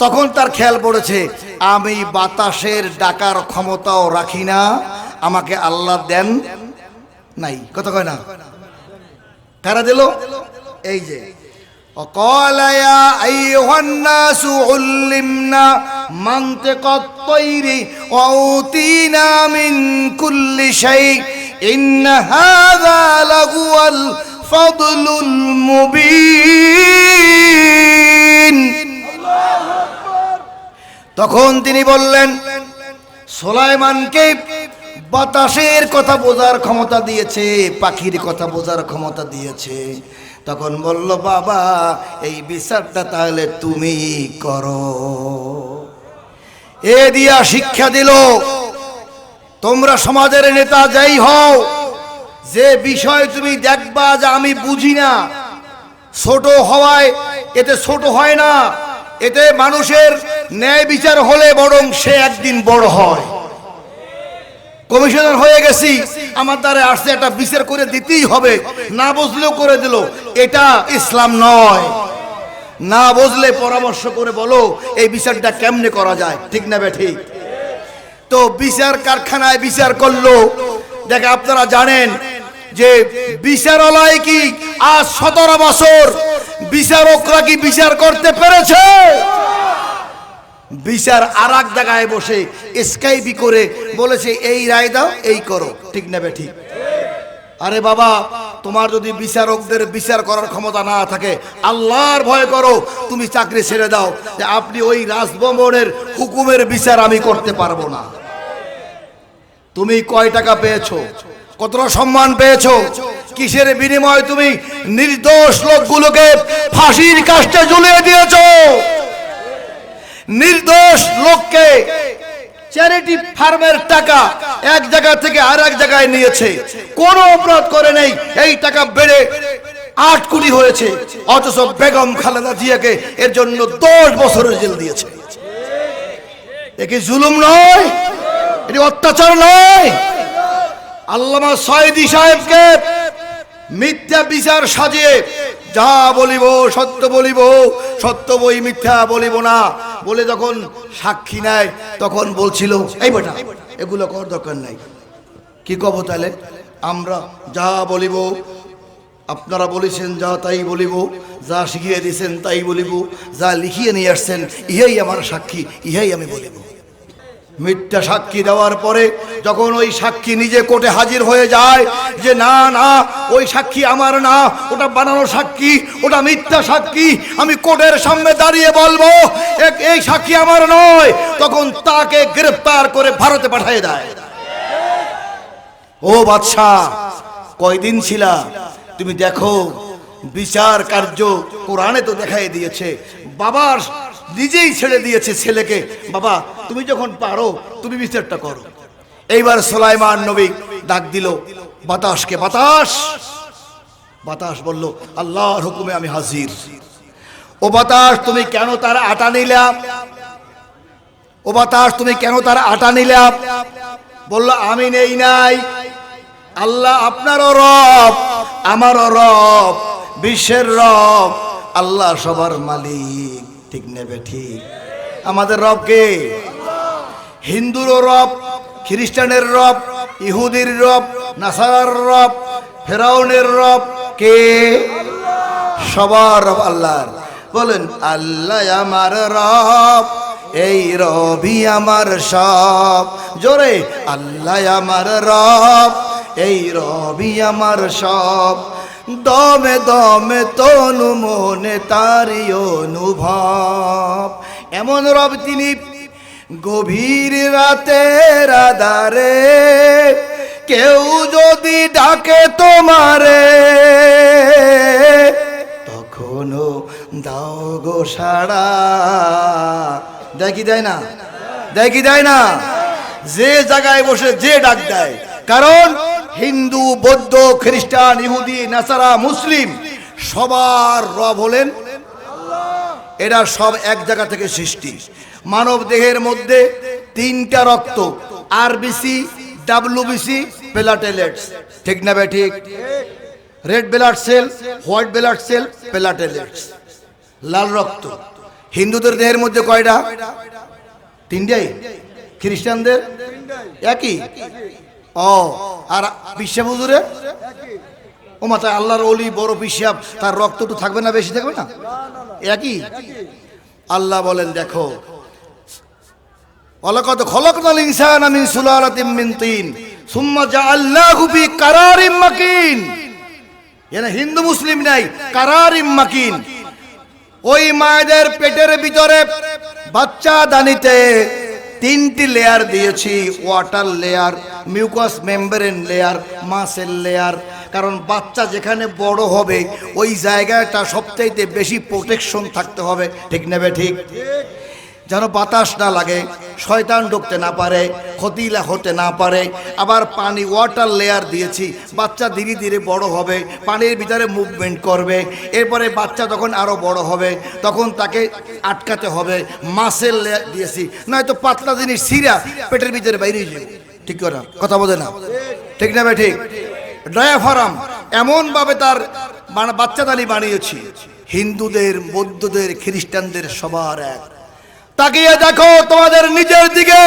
তখন তার খেয়াল পড়েছে আমি বাতাসের ডাকার ক্ষমতাও রাখি না, আমাকে আল্লাহ দেন নাই। কথা কয় না? কারা দিল? এই যে وقال يا أيها الناس علمنا منطق الطير وأوتينا من كل شيء إن هذا لهو الفضل المبين। তখন তিনি বললেন সুলাইমানকে বাতাসের কথা বোঝার ক্ষমতা দিয়েছে, পাখির কথা বোঝার ক্ষমতা দিয়েছে। তখন বলল বাবা এই বিচারটা তাহলে তুমি করো। এ দিয়া শিক্ষা দিল তোমরা সমাজের নেতা যাই হও, যে বিষয় তুমি দেখবা যে আমি বুঝি না, ছোট হওয়ায় এতে ছোট হয় না, এতে মানুষের ন্যায় বিচার হলে বরং সে একদিন বড় হয়। কমিশনার হয়ে গেছি, আমার দ্বারা আসছে একটা বিচার করে দিতেই হবে, না বুঝলেও করে দিল, এটা ইসলাম নয়। না বুঝলে পরামর্শ করে বলো এই বিচারটা কেমনে করা যায়, ঠিক না বেঠিক? তো বিচার কারখানায় বিচার করলো, দেখে আপনারা জানেন যে বিচারালয় কি আজ 17 বছর বিচারকরা কি বিচার করতে পেরেছে? বিচার আর এক জায়গায় বসে স্কাইপি করে বলেছে এই রায় দাও, এই করো, ঠিক না বেঠিক? আরে বাবা তোমার যদি বিচারকদের বিচার করার ক্ষমতা না থাকে, আল্লাহর ভয় করো, তুমি চাকরি ছেড়ে দাও, যে আপনি ওই রাজভবনের হুকুমের বিচার আমি করতে পারবো না। তুমি কয় টাকা পেয়েছো, কতটা সম্মান পেয়েছো, কিসের বিনিময়ে তুমি নির্দোষ লোকগুলোকে ফাঁসির কাস্টে ঝুলিয়ে দিয়েছো? নির্দোষ লোককে চ্যারিটি ফার্মের টাকা এক জায়গা থেকে আর এক জায়গায় নিয়েছে, কোনো অপরাধ করে নেই, এই টাকা বেড়ে 8 কোটি হয়েছে, অথচ বেগম খালেদা জিয়াকে এর জন্য 10 বছরের জেল দিয়েছে। এ কি জুলুম নয়? এটি অত্যাচার নয়? আল্লামা সয়দি সাহেবকে মিথ্যা বিচার সাজিয়ে যা বলিব সত্য বলিব, সত্য বই মিথ্যা বলিব না বলে যখন সাক্ষী নেয় তখন বলছিল এই বেটা এগুলো করার দরকার নাই। কি কব তাহলে? আমরা যা বলিব, আপনারা বলেছেন যা তাই বলিব, যা শিখিয়ে দিয়েছেন তাই বলিব, যা লিখিয়ে নিয়ে আসছেন ইহাই আমার সাক্ষী, ইহাই আমি বলিব। মিথ্যা সাক্ষী দেওয়ার পরে যখন ওই সাক্ষী নিজে কোর্টে হাজির হয়ে যায় যে না না ওই সাক্ষী আমার না, ওটা বানানো সাক্ষী, ওটা মিথ্যা সাক্ষী, আমি কোর্টের সামনে দাঁড়িয়ে বলবো এই সাক্ষী আমার নয়, তখন তাকে গ্রেফতার করে ভারতে পাঠিয়ে দেয়। ও বাদশাহ কয়দিন ছিলা, তুমি দেখো বিচার কার্য কোরআনে তো দেখাই দিয়েছে, বাবার নিজেই ছেড়ে দিয়েছে ছেলেকে, বাবা তুমি যখন পারো তুমি বিচারটা করো। এইবার সুলাইমান নবী ডাক দিল বাতাসকে, বাতাস। বাতাস বলল আল্লাহর হুকুমে আমি হাজির। ও বাতাস তুমি কেন তার আটা নিলা? ও বাতাস তুমি কেন তার আটা নিলা? বলল আমি নেই নাই, আল্লাহ আপনারও রব আমারও রব, বিশ্বের রব আল্লাহ সবার মালিক। ঠিক নেবে ঠিক? আমাদের রব কে? হিন্দুরও রব, খ্রিস্টানের রব, ইহুদির রব, নাসারার রব, ফেরাউনের রব কে? সবার রব আল্লাহর। বলেন আল্লাহ আমার রব, এই রবি আমার সব। জোরে আল্লাহ আমার রব, এই রবি আমার সব। দমে দমে তনু মনে তারি অনুভব। এমন রব তিনি গভীর রাতের আধারে, কেউ যদি ডাকে তোমারে তখনও দাও গো সাড়া। দেয় কি দেয় না? দেয় কি দেয় না? যে জায়গায় বসে যে ডাক দেয়। কারণ হিন্দু, বৌদ্ধ, খ্রিস্টান, ইহুদি, নাসারা, মুসলিম সবার রব হলেন আল্লাহ। এরা সব এক জায়গা থেকে সৃষ্টি। মানব দেহের মধ্যে তিনটা রক্ত, আরবিসি, ডাব্লিউবিসি, প্লেটলেটস। ঠিক না ভাই? ঠিক। Red blood cell, white blood cell, platelets, লাল রক্ত। হিন্দুদের দেহের মধ্যে কয়টা? তিনটাই। খ্রিস্টানদের একই। ও আর পিসাব হুজুরে ও মাথা আল্লাহর ওলি বড় পিসাব, তার রক্ত তো থাকবে না, বেশি থাকবে না? একই। আল্লাহ বলেন দেখো, ওয়ালাকাদ খলাকনাল ইনসানা মিন সুলালাতিন মিন তিন সুম্মা জাআলনাহু ফি কারারিম মাকিন। এখানে হিন্দু মুসলিম নাই, কারারিম মাকিন। ওই মায়েদের পেটের ভিতরে বাচ্চা দানিতে তিনটি লেয়ার দিয়েছি, water layer, mucus membrane layer, muscle layer. কারণ বাচ্চা যেখানে বড় হবে ওই জায়গাটা সবচাইতে বেশি প্রোটেকশন থাকতে হবে। ঠিক নেবে? ঠিক। যেন বাতাস না লাগে, শয়তান ঢুকতে না পারে, ক্ষতি হতে না পারে। আবার পানি, ওয়াটার লেয়ার দিয়েছি। বাচ্চা ধীরে ধীরে বড় হবে, পানির ভিতরে মুভমেন্ট করবে। এরপরে বাচ্চা যখন আরও বড় হবে তখন তাকে আটকাতে হবে। মাসেল লেয়ার দিয়েছি, নয়তো পাতলা জিনিস সিরা পেটের ভিতরে বাইরে যাবে। ঠিক না? কথা বলে না? ঠিক না ভাই? ঠিক। ডায়াফারাম এমনভাবে তার বাচ্চাদানি বানিয়েছি। হিন্দুদের, বৌদ্ধদের, খ্রিস্টানদের সবার এক। তাকিয়ে দেখো তোমাদের নিজের দিকে।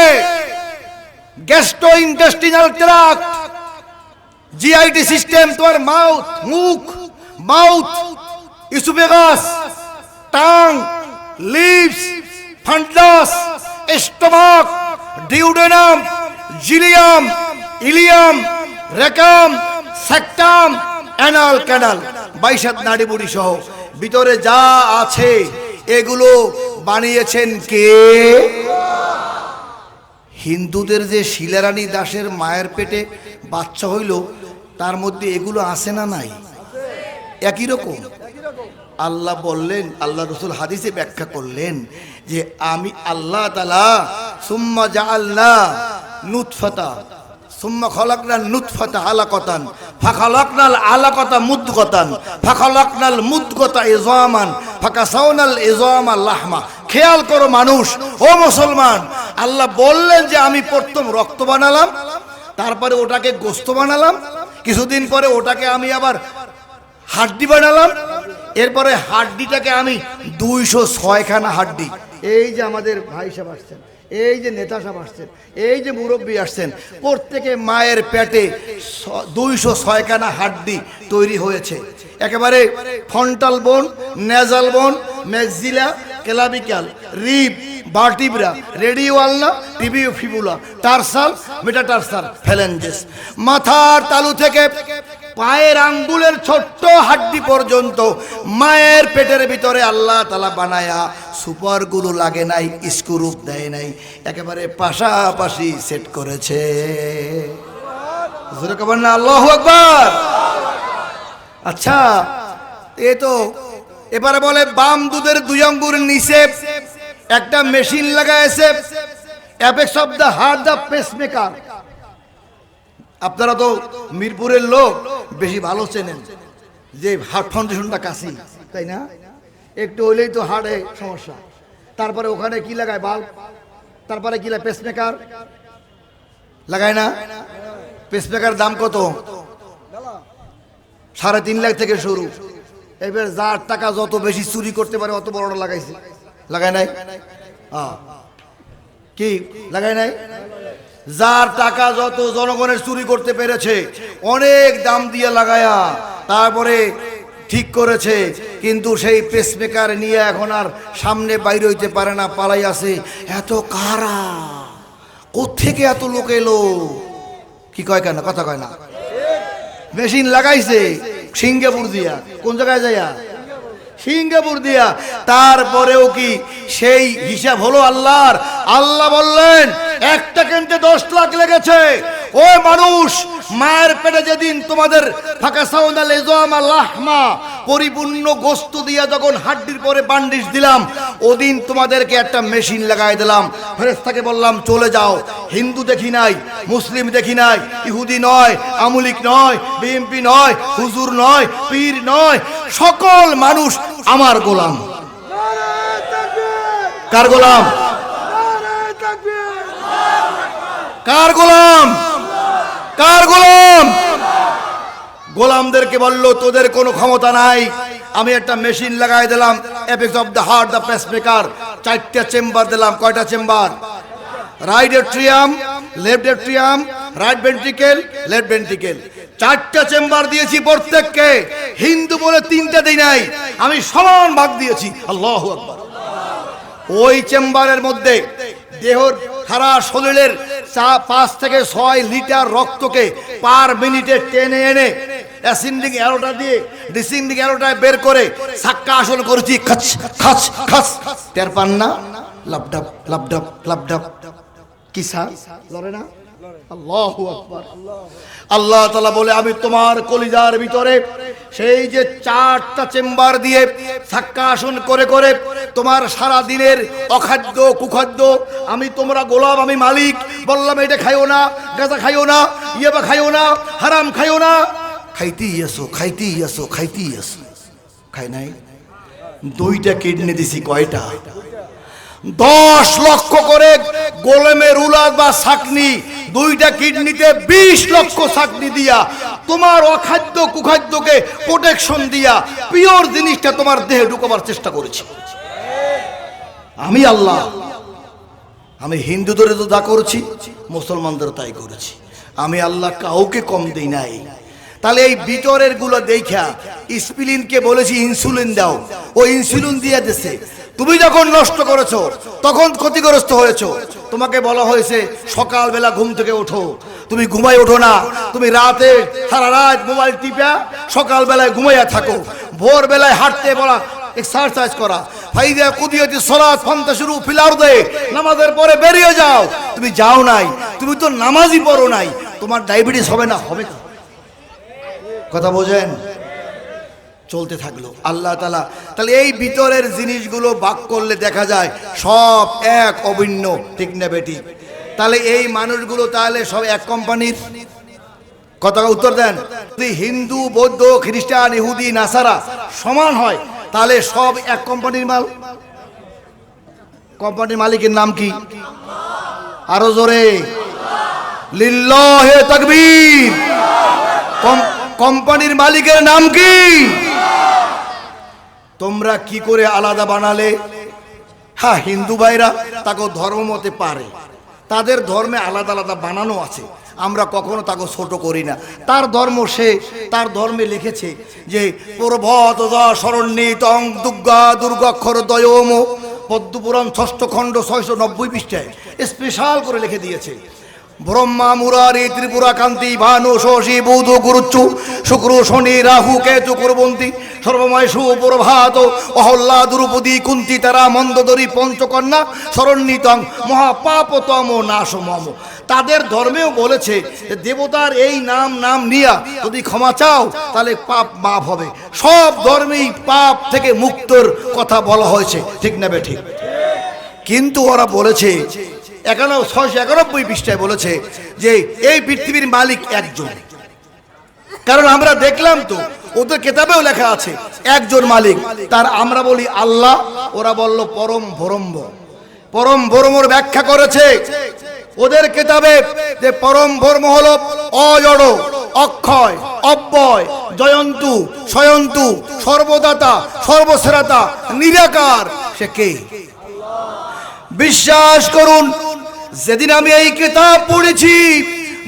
Gastro intestinal tract, GIT system, তোমার মাউথ, মুখ, mouth, oesophagus, tongue, lips, fundus, stomach, duodenum, jejunum, ileum, rectum, caecum, anal canal, 22 নাড়িবুড়ি সহ ভিতরে যা আছে এগুলো বানিয়েছেন কে? হিন্দুদের যে শিলারানী দাসের মায়ের পেটে বাচ্চা হইল তার মধ্যে এগুলো আছে না নাই? একই রকম। আল্লাহ বললেন, আল্লাহ রসুল হাদিসে ব্যাখ্যা করলেন যে আমি আল্লাহ তাআলা সুম্মা জাআলনা নুতফাতা সুম্মা খলাকনাল নুতফাতা আলাকাতান ফাখালাকনাল আলাকাতা মুদগাতান ফাখালাকনাল মুদগাতা ইযামান ফাকাসাউনাল ইযামা লাহমা। খেয়াল করো মানুষ, ও মুসলমান, আল্লাহ বললেন যে আমি প্রথম রক্ত বানালাম, তারপরে ওটাকে গোস্ত বানালাম, কিছুদিন পরে ওটাকে আমি আবার হাড্ডি বানালাম, এরপরে হাড্ডিটাকে আমি 206 খানা হাড্ডি। এই যে আমাদের ভাই সাহেব আসছেন, এই যে নেতা সাহেব আসছেন, এই যে মুরব্বী আসছেন, প্রত্যেকে মায়ের পেটে 206 খানা হাড্ডি তৈরি হয়েছে। একেবারে frontal bone, nasal bone, maxilla, clavicle, rib, vertebra, radioulna, tibio fibula, tarsal, metatarsal, phalanges. মাথার তালু থেকে পায়ের আঙ্গুলের ছোট্ট হাড্ডি পর্যন্ত মায়ের পেটের ভিতরে আল্লাহ তাআলা বানায়া সুপারগুলো লাগে নাই, স্ক্রু দেয় নাই, একেবারে পাশাপাশি সেট করেছে। জোরে কবেন না আল্লাহু আকবার। আচ্ছা, এ তো এবারে বলে বাম দুধের 2 আঙ্গুর নিচে একটা মেশিন লাগাইছে, apex of the heart, the pacemaker. আপনারা তো মিরপুরের লোক, বেশি ভালো চেনেন যে হার্ট ফাউন্ডেশনটা কাশি, তাই না? একটু হইলেই তো হার্টে সমস্যা। তারপরে ওখানে কি লাগায়? বাল্ব। তারপরে কি লাগায়? পেসমেকার লাগায় না? পেসমেকার দাম কত? 3.5 লাখ থেকে শুরু। এবার যার টাকা যত বেশি চুরি করতে পারে অত বড়টা লাগাইছে, লাগায় নাই? কি লাগায় নাই? যার টাকা যত জনগণের চুরি করতে পেরেছে অনেক দাম দিয়ে লাগায়া তারপরে ঠিক করেছে, কিন্তু সেই পেসমেকার নিয়ে এখন আর সামনে বাইরে হইতে পারে না, পালাই আছে। এত কারা, কোত্থেকে এত লোক এলো? কি কয় কেন, কথা কয় না? মেশিন লাগাইছে সিঙ্গাপুর দিয়া। কোন জায়গায় যাইয়া? সিঙ্গাপুর দিয়া। তারপরেও কি সেই হিসাব হলো আল্লাহর? আল্লাহ বললেন একটা কিনতে 10 লাখ লেগেছে। ও মানুষ, মায়ের পেটে যেদিন তোমাদের পরিপূর্ণ গোস্ত দিয়া যখন হাড্ডির পরে বান্ডিশ দিলাম, ওদিন তোমাদেরকে একটা মেশিন লাগাই দিলাম। ফেরেশতাকে বললাম চলে যাও। হিন্দু দেখি নাই, মুসলিম দেখি নাই, ইহুদি নয়, আমুলিক নয়, বিএমপি নয়, হুজুর নয়, পীর নয়, সকল মানুষ আমার গোলাম। কার গোলাম? কার গোলাম? কার গোলাম? গোলামদেরকে বলল তোদের কোনো ক্ষমতা নাই। আমি একটা মেশিন লাগাই দিলাম, apex of the heart, the pacemaker. 4টা চেম্বার দিলাম। কয়টা chamber? Right atrium, left atrium, right ventricle, left ventricle. 4টা চেম্বার দিয়েছি প্রত্যেককে। হিন্দু বলে 3টা দেই নাই, আমি সমান ভাগ দিয়েছি। আল্লাহু আকবার। ওই চেম্বারের মধ্যে দেহর সারা শরীরের 5 থেকে 6 লিটার রক্তকে পার মিনিটে টেনে এনে অ্যাসেন্ডিং অ্যারোটা দিয়ে ডিসেন্ডিং অ্যারোটায় বের করে সাক্কা আসন করেছি। খাচ খাচ খাচ, টের পান না? লাপডাপ লাপডাপ লাপডাপ। কিসা লড়ে না? আল্লাহু আকবার। আল্লাহ তাআলা বলে আমি তোমার কলিজার ভিতরে সেই যে 4টা চেম্বার দিয়ে সাক্কা আসন করে করে তোমার সারা দিনের অখাদ্য কুখাদ্য, আমি তোমরা গোলাম, আমি মালিক। বললাম এটা খাইও না, গাঁজা খাইও না, ইয়াবা খাইও না, হারাম খাইও না। খাইতেই আসো, খাইতেই আসো, খাইতেই আসো। খাই নাই? 2টা কিডনি দিছি। কয়টা? 10 লক্ষ করে গোলেমের উলাদ বা সাকনি, 2টা কিডনিতে 20 লক্ষ সাকনি দিয়া তোমার অখাদ্য কুখাদ্যকে প্রোটেকশন দিয়া পিওর জিনিসটা তোমার দেহে ঢুকাবার চেষ্টা করেছি আমি আল্লাহ। আমি হিন্দুদের তো যা করেছি, মুসলমানদের তাই করেছি। আমি আল্লাহ কাউকে কম দেই নাই। তাহলে এই ভিতরের গুলো দেখা স্পিলিনকে বলেছি ইনসুলিন দাও, ও ইনসুলিন দিয়ে দিছে। তুমি যখন নষ্ট করেছো তখন ক্ষতিগ্রস্ত হয়েছো। তোমাকে বলা হয়েছে সকালবেলা ঘুম থেকে ওঠো, তুমি ঘুমাই ওঠো না। তুমি রাতে সারা রাত মোবাইল টিপা সকালবেলায় ঘুমাইয়া থাকো। ভোরবেলায় হাঁটতে বলা, এক্সারসাইজ করা। ফাইদা কুদিয়াতি সালাত ফান্তাশিরু ফিল আরদে, নামাজের পরে বেরিয়ে যাও। তুমি যাও নাই, তুমি তো নামাজই পড়ো নাই। তোমার ডায়াবেটিস হবে না? হবে না। কথা বোঝেন? চলতে থাকলো আল্লাহ তাআলা। তাহলে এই ভিতরের জিনিসগুলো ভাগ করলে দেখা যায় সব এক, অভিন্ন। ঠিক না বেটি? তাহলে এই মানুষগুলো তাহলে সব এক কোম্পানির। কথা উত্তর দেন। যদি হিন্দু, বৌদ্ধ, খ্রিস্টান, ইহুদি, নাসারা সমান হয় তাহলে সব এক কোম্পানির মাল। কোম্পানির মালিকের নাম কি? আরো জোরে, লিল্লাহে তাকবীর। কোম্পানির মালিকের নাম কি? তোমরা কি করে আলাদা বানালে? হ্যাঁ, হিন্দু ভাইরা তাকে ধর্ম মতে পারে, তাদের ধর্মে আলাদা আলাদা বানানো আছে। আমরা কখনো তাকে ছোট করি না। তার ধর্ম, সে তার ধর্মে লিখেছে যে পূর্বত শরণ্যিত দুর্গা দুর্গাক্ষর দয়ম, পদ্মপুরাণ 6ষ্ঠ খণ্ড 690 পৃষ্ঠায় স্পেশাল করে লিখে দিয়েছে। ব্রহ্মা মুরারি ত্রিপুরা কান্তি ভানু শশী বুধ গুরুচ্ছু শুক্র শনি রাহু কেতু কুরবন্তী সর্বময় সুপ্রভাত অহল্লা দ্রৌপদী কুন্তি তারা মন্দোদরী পঞ্চকন্যা শরণ্যিতং মহাপাপতম নাশমম। তাদের ধর্মেও বলেছে দেবতার এই নাম নিয়া যদি ক্ষমা চাও তাহলে পাপ মাফ হবে। সব ধর্মেই পাপ থেকে মুক্তর কথা বলা হয়েছে। ঠিক না বে ঠিক? কিন্তু ওরা বলেছে 691 পৃষ্ঠায় বলেছে যে এই পৃথিবীর মালিক একজন। কারণ আমরা দেখলাম তো ওদের কেতাবেও লেখা আছে একজন মালিক। তার আমরা বলি আল্লাহ, ওরা বলল পরম ব্রহ্ম। পরম ব্রহ্মর ব্যাখ্যা করেছে ওদের কেতাবে যে পরম ব্রহ্ম হলো অজড়, অক্ষয়, অব্যয়, জয়ন্তু স্বয়ন্তু সর্বদাতা সর্বশ্রেতা নিরাকার, সে কে? বিশ্বাস করুন, যেদিন আমি এই কিতাব পড়েছি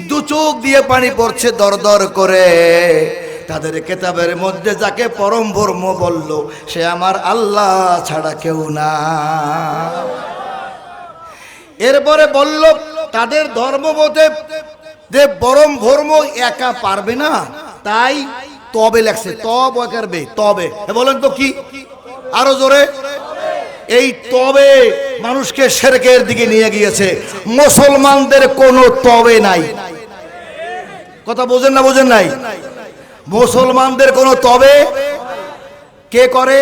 দু চোখ দিয়ে পানি পড়ছে দর দর করে। তাদের কিতাবের মধ্যে যাকে পরম ব্রহ্ম বলল সে আমার আল্লাহ ছাড়া কেউ না। এরপরে বলল তাদের ধর্মমতে যে পরম ব্রহ্ম একা পারবে না, তাই তবে লেখছে, তব করবে তবে। বলেন তো কি? আরো জোরে। এই তবে মানুষকে শিরকের দিকে নিয়ে গিয়েছে। মুসলমানদের কোনো তবে নাই। কথা বোঝেন না? বোঝেন নাই? মুসলমানদের কোনো তবে কে করে?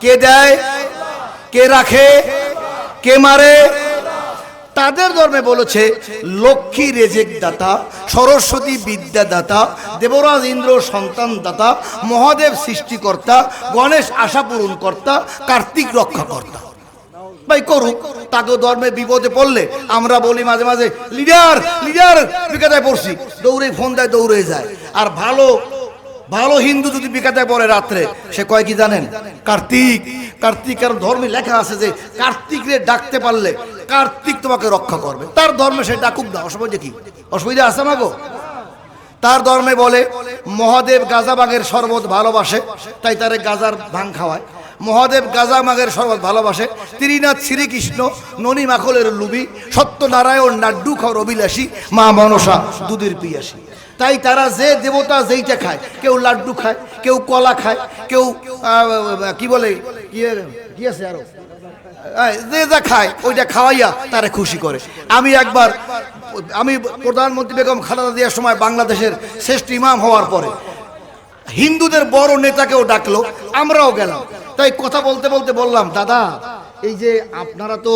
কে দেয়? কে রাখে? কে মারে? তাদের ধর্মে বলেছে লক্ষ্মী রেজেক দাতা, সরস্বতী বিদ্যা দাতা, দেবরাজ ইন্দ্র সন্তান দাতা, মহাদেব সৃষ্টিকর্তা, গণেশ আশা পূরণ কর্তা, কার্তিক রক্ষা কর্তা। ভাই করুক, তাকে ধর্মে বিপদে পড়লে আমরা বলি মাঝে মাঝে লিডার লিডার বিকাতায় পড়ছি, দৌড়ে ফোন দেয়, দৌড়ে যায়। আর ভালো ভালো হিন্দু যদি বিকাতায় পড়ে রাত্রে, সে কয় কি জানেন? কার্তিক কার্তিক। কারণ ধর্মে লেখা আছে যে কার্তিক রে ডাকতে পারলে কার্তিক তোমাকে রক্ষা করবে। তার ধর্মে সে ডাকুক না, অসুবিধা কি? অসুবিধা আছে না গো? তার ধর্মে বলে মহাদেব গাজাবাগের শরবত ভালোবাসে, তাই তারে গাজার ভাং খাওয়ায়। মহাদেব গাজা মাগের শরবত ভালোবাসে। ত্রিনাথ শ্রীকৃষ্ণ ননী মাখলের লুবি, সত্যনারায়ণ নাড্ডু খাওয়ার অভিলাষী, মা মনসা দুধের পিয়াসী। তাই তারা যে দেবতা যেইটা খায়, কেউ লাড্ডু খায়, কেউ কলা খায়, কেউ কি বলে কি আছে আরো, যে যা খায় ওইটা খাওয়াইয়া তারা খুশি করে। আমি প্রধানমন্ত্রী বেগম খালেদা জিয়ার সময় বাংলাদেশের শ্রেষ্ঠ ইমাম হওয়ার পরে হিন্দুদের বড় নেতাকেও ডাকলো, আমরাও গেলাম। তাই কথা বলতে বলতে বললাম, দাদা এই যে আপনারা তো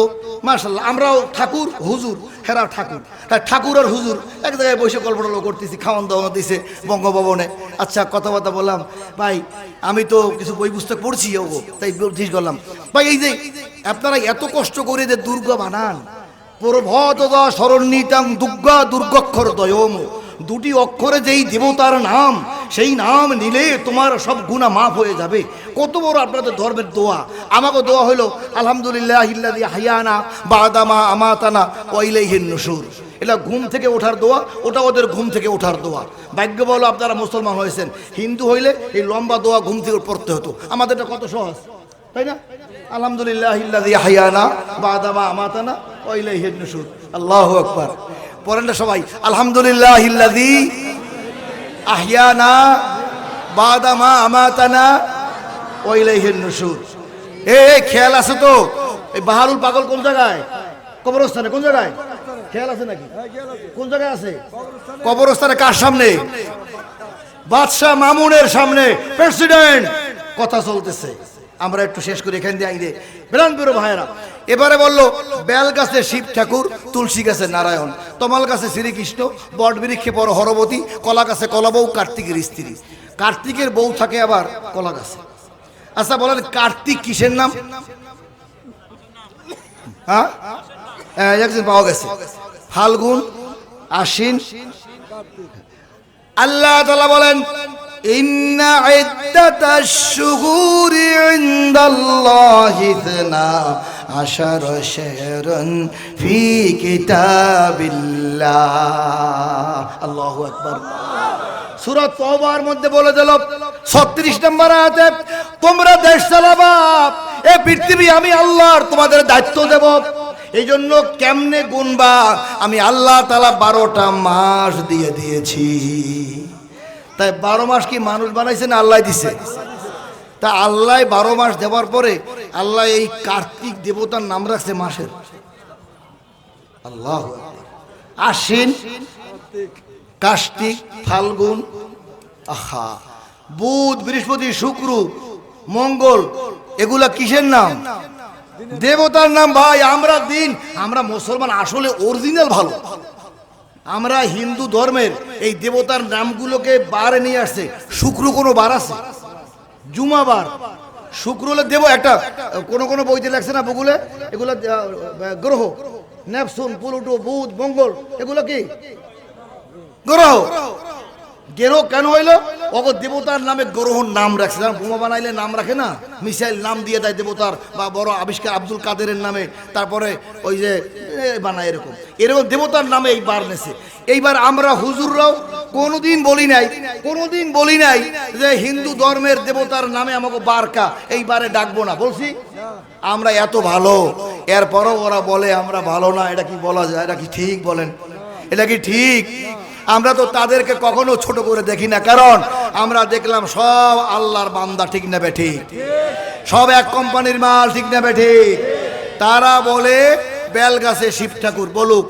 মাশাআল্লাহ, আমরাও ঠাকুর হুজুর, হেরা ঠাকুর, তাই ঠাকুর আর হুজুর এক জায়গায় বসে গল্পটল্প করতেছি, খাওয়ান দাওয়ানো দিছে বঙ্গভবনে। আচ্ছা কথাবার্তা বললাম, ভাই আমি তো কিছু বই পুস্তক পড়ছি, তাই জিজ্ঞেস করলাম, ভাই এই যে আপনারা এত কষ্ট করে যে দুর্গা বানান, প্রভদদা শরণ্যিতাং দুর্গা দুর্গক্ষর দয়ম, দুটি অক্ষরে যেই দেবতার নাম, সেই নাম নিলে তোমার সব গুনাহ মাফ হয়ে যাবে। কত বড় আপনাদের ধর্মের দোয়া। আমাকে দোয়া হলো আলহামদুলিল্লাহিল্লাযী আহইয়ানা বা'দা মা আমাতানা ওয়া ইলাইহিন নুশুর। এটা ঘুম থেকে ওঠার দোয়া, ওটা ওদের ঘুম থেকে ওঠার দোয়া। ভাগ্য বলো আপনারা মুসলমান হয়েছেন। হিন্দু হইলে এই লম্বা দোয়া ঘুম থেকে পড়তে হতো। আমাদেরটা কত সহজ, তাই না? আলহামদুলিল্লাহিল্লাযী আহইয়ানা বা'দা মা আমাতানা ওয়া ইলাইহিন নুশুর। আল্লাহু আকবার। পড়েন না সবাই, আলহামদুলিল্লাহিল্লাযী আহইয়ানা বা'দা মা আমাতানা ওয়া ইলাইহিন নুশুর। খেয়াল আছে তো? এই বাহারুল পাগল কোন জায়গায়? কবরস্থানে। কোন জায়গায়? খেয়াল আছে নাকি? কোন জায়গায় আছে? কবরস্থানে। কার সামনে? বাদশাহ মামুনের সামনে। প্রেসিডেন্ট কথা চলতেছে। আমরা একটু শেষ করে এখান দিয়ে আইরে বেলান বেরো ভাইয়েরা। এবারে বললো বেল গাছে শিব ঠাকুর, তুলসী গাছে নারায়ণ, তমাল গাছে শ্রীকৃষ্ণ, বট বৃক্ষে পর হরবতী, কলা গাছে কলা বউ, কার্তিকের স্ত্রী। কার্তিকের বউ থাকে আবার কলা গাছে। আচ্ছা বলেন কার্তিক কিসের নাম? হ্যাঁ একজন পাওয়া গেছে, ফাল্গুন, আশ্বিন। আল্লাহ তাআলা বলেন ইন্না ইদ্দাতাশ শুহুরি ইনদাল্লাহি ইসনা আশারা শাহরান ফি কিতাবিল্লাহ। আল্লাহু আকবার। সূরা তওবার মধ্যে বলে দিল 36 নম্বর আয়াতে, তোমরা দেশ চালাবা, এই পৃথিবী আমি আল্লাহর তোমাদের দায়িত্ব দেব। এই জন্য কেমনে গুনবা? আমি আল্লাহ তাআলা 12টা মাস দিয়ে দিয়েছি। তাই 12 মাস কি মানুষ বানাইছে না আল্লাহ দিছে? তা আল্লাহ 12 মাস দেওয়ার পরে আল্লাহ এই কার্তিক দেবতার নাম রাখছে মাসের। আল্লাহু আকবার। আশ্বিন, কার্তিক, ফাল্গুন, আহা, বুধ, বৃহস্পতি, শুক্র, মঙ্গল, এগুলা কিসের নাম? দেবতার নাম। ভাই আমরা আমরা মুসলমান আসলে অরিজিনাল ভালো। আমরা হিন্দু ধর্মের এই দেবতার নামগুলোকে বারে নিয়ে আসছে। শুক্র কোনো বার আছে? জুমাবার। শুক্র হলে দেব একটা কোন বইতে লেখছে না বগুলে, এগুলো গ্রহ। নেপচুন, প্লুটো, বুধ, মঙ্গল, এগুলো কি গ্রহ? গেরো কেন হইলো? ওগো দেবতার নামে গ্রহণ নাম রাখছে, বোমা বানাইলে নাম রাখে না, মিসাইল নাম দিয়ে দেয় দেবতার, বা বড় আবিষ্কার আব্দুল কাদেরের নামে, তারপরে ওই যে বানায় এরকম এরকম দেবতার নামে এইবার নেছে। এইবার আমরা হুজুররাও কোনোদিন বলি নাই যে হিন্দু ধর্মের দেবতার নামে আমাকে বারকা এইবারে ডাকবো না, বলছি? আমরা এত ভালো, এরপরও ওরা বলে আমরা ভালো না। এটা কি বলা যায়? এটা কি ঠিক? বলেন, এটা কি ঠিক? আমরা তো তাদেরকে কখনো ছোট করে দেখি না, কারণ আমরা দেখলাম সব আল্লাহর বান্দা, ঠিক না বেঠিক? সব এক কোম্পানির মাল, ঠিক না বেঠিক? তারা বলে বেলগাছে শিব ঠাকুর বলুক,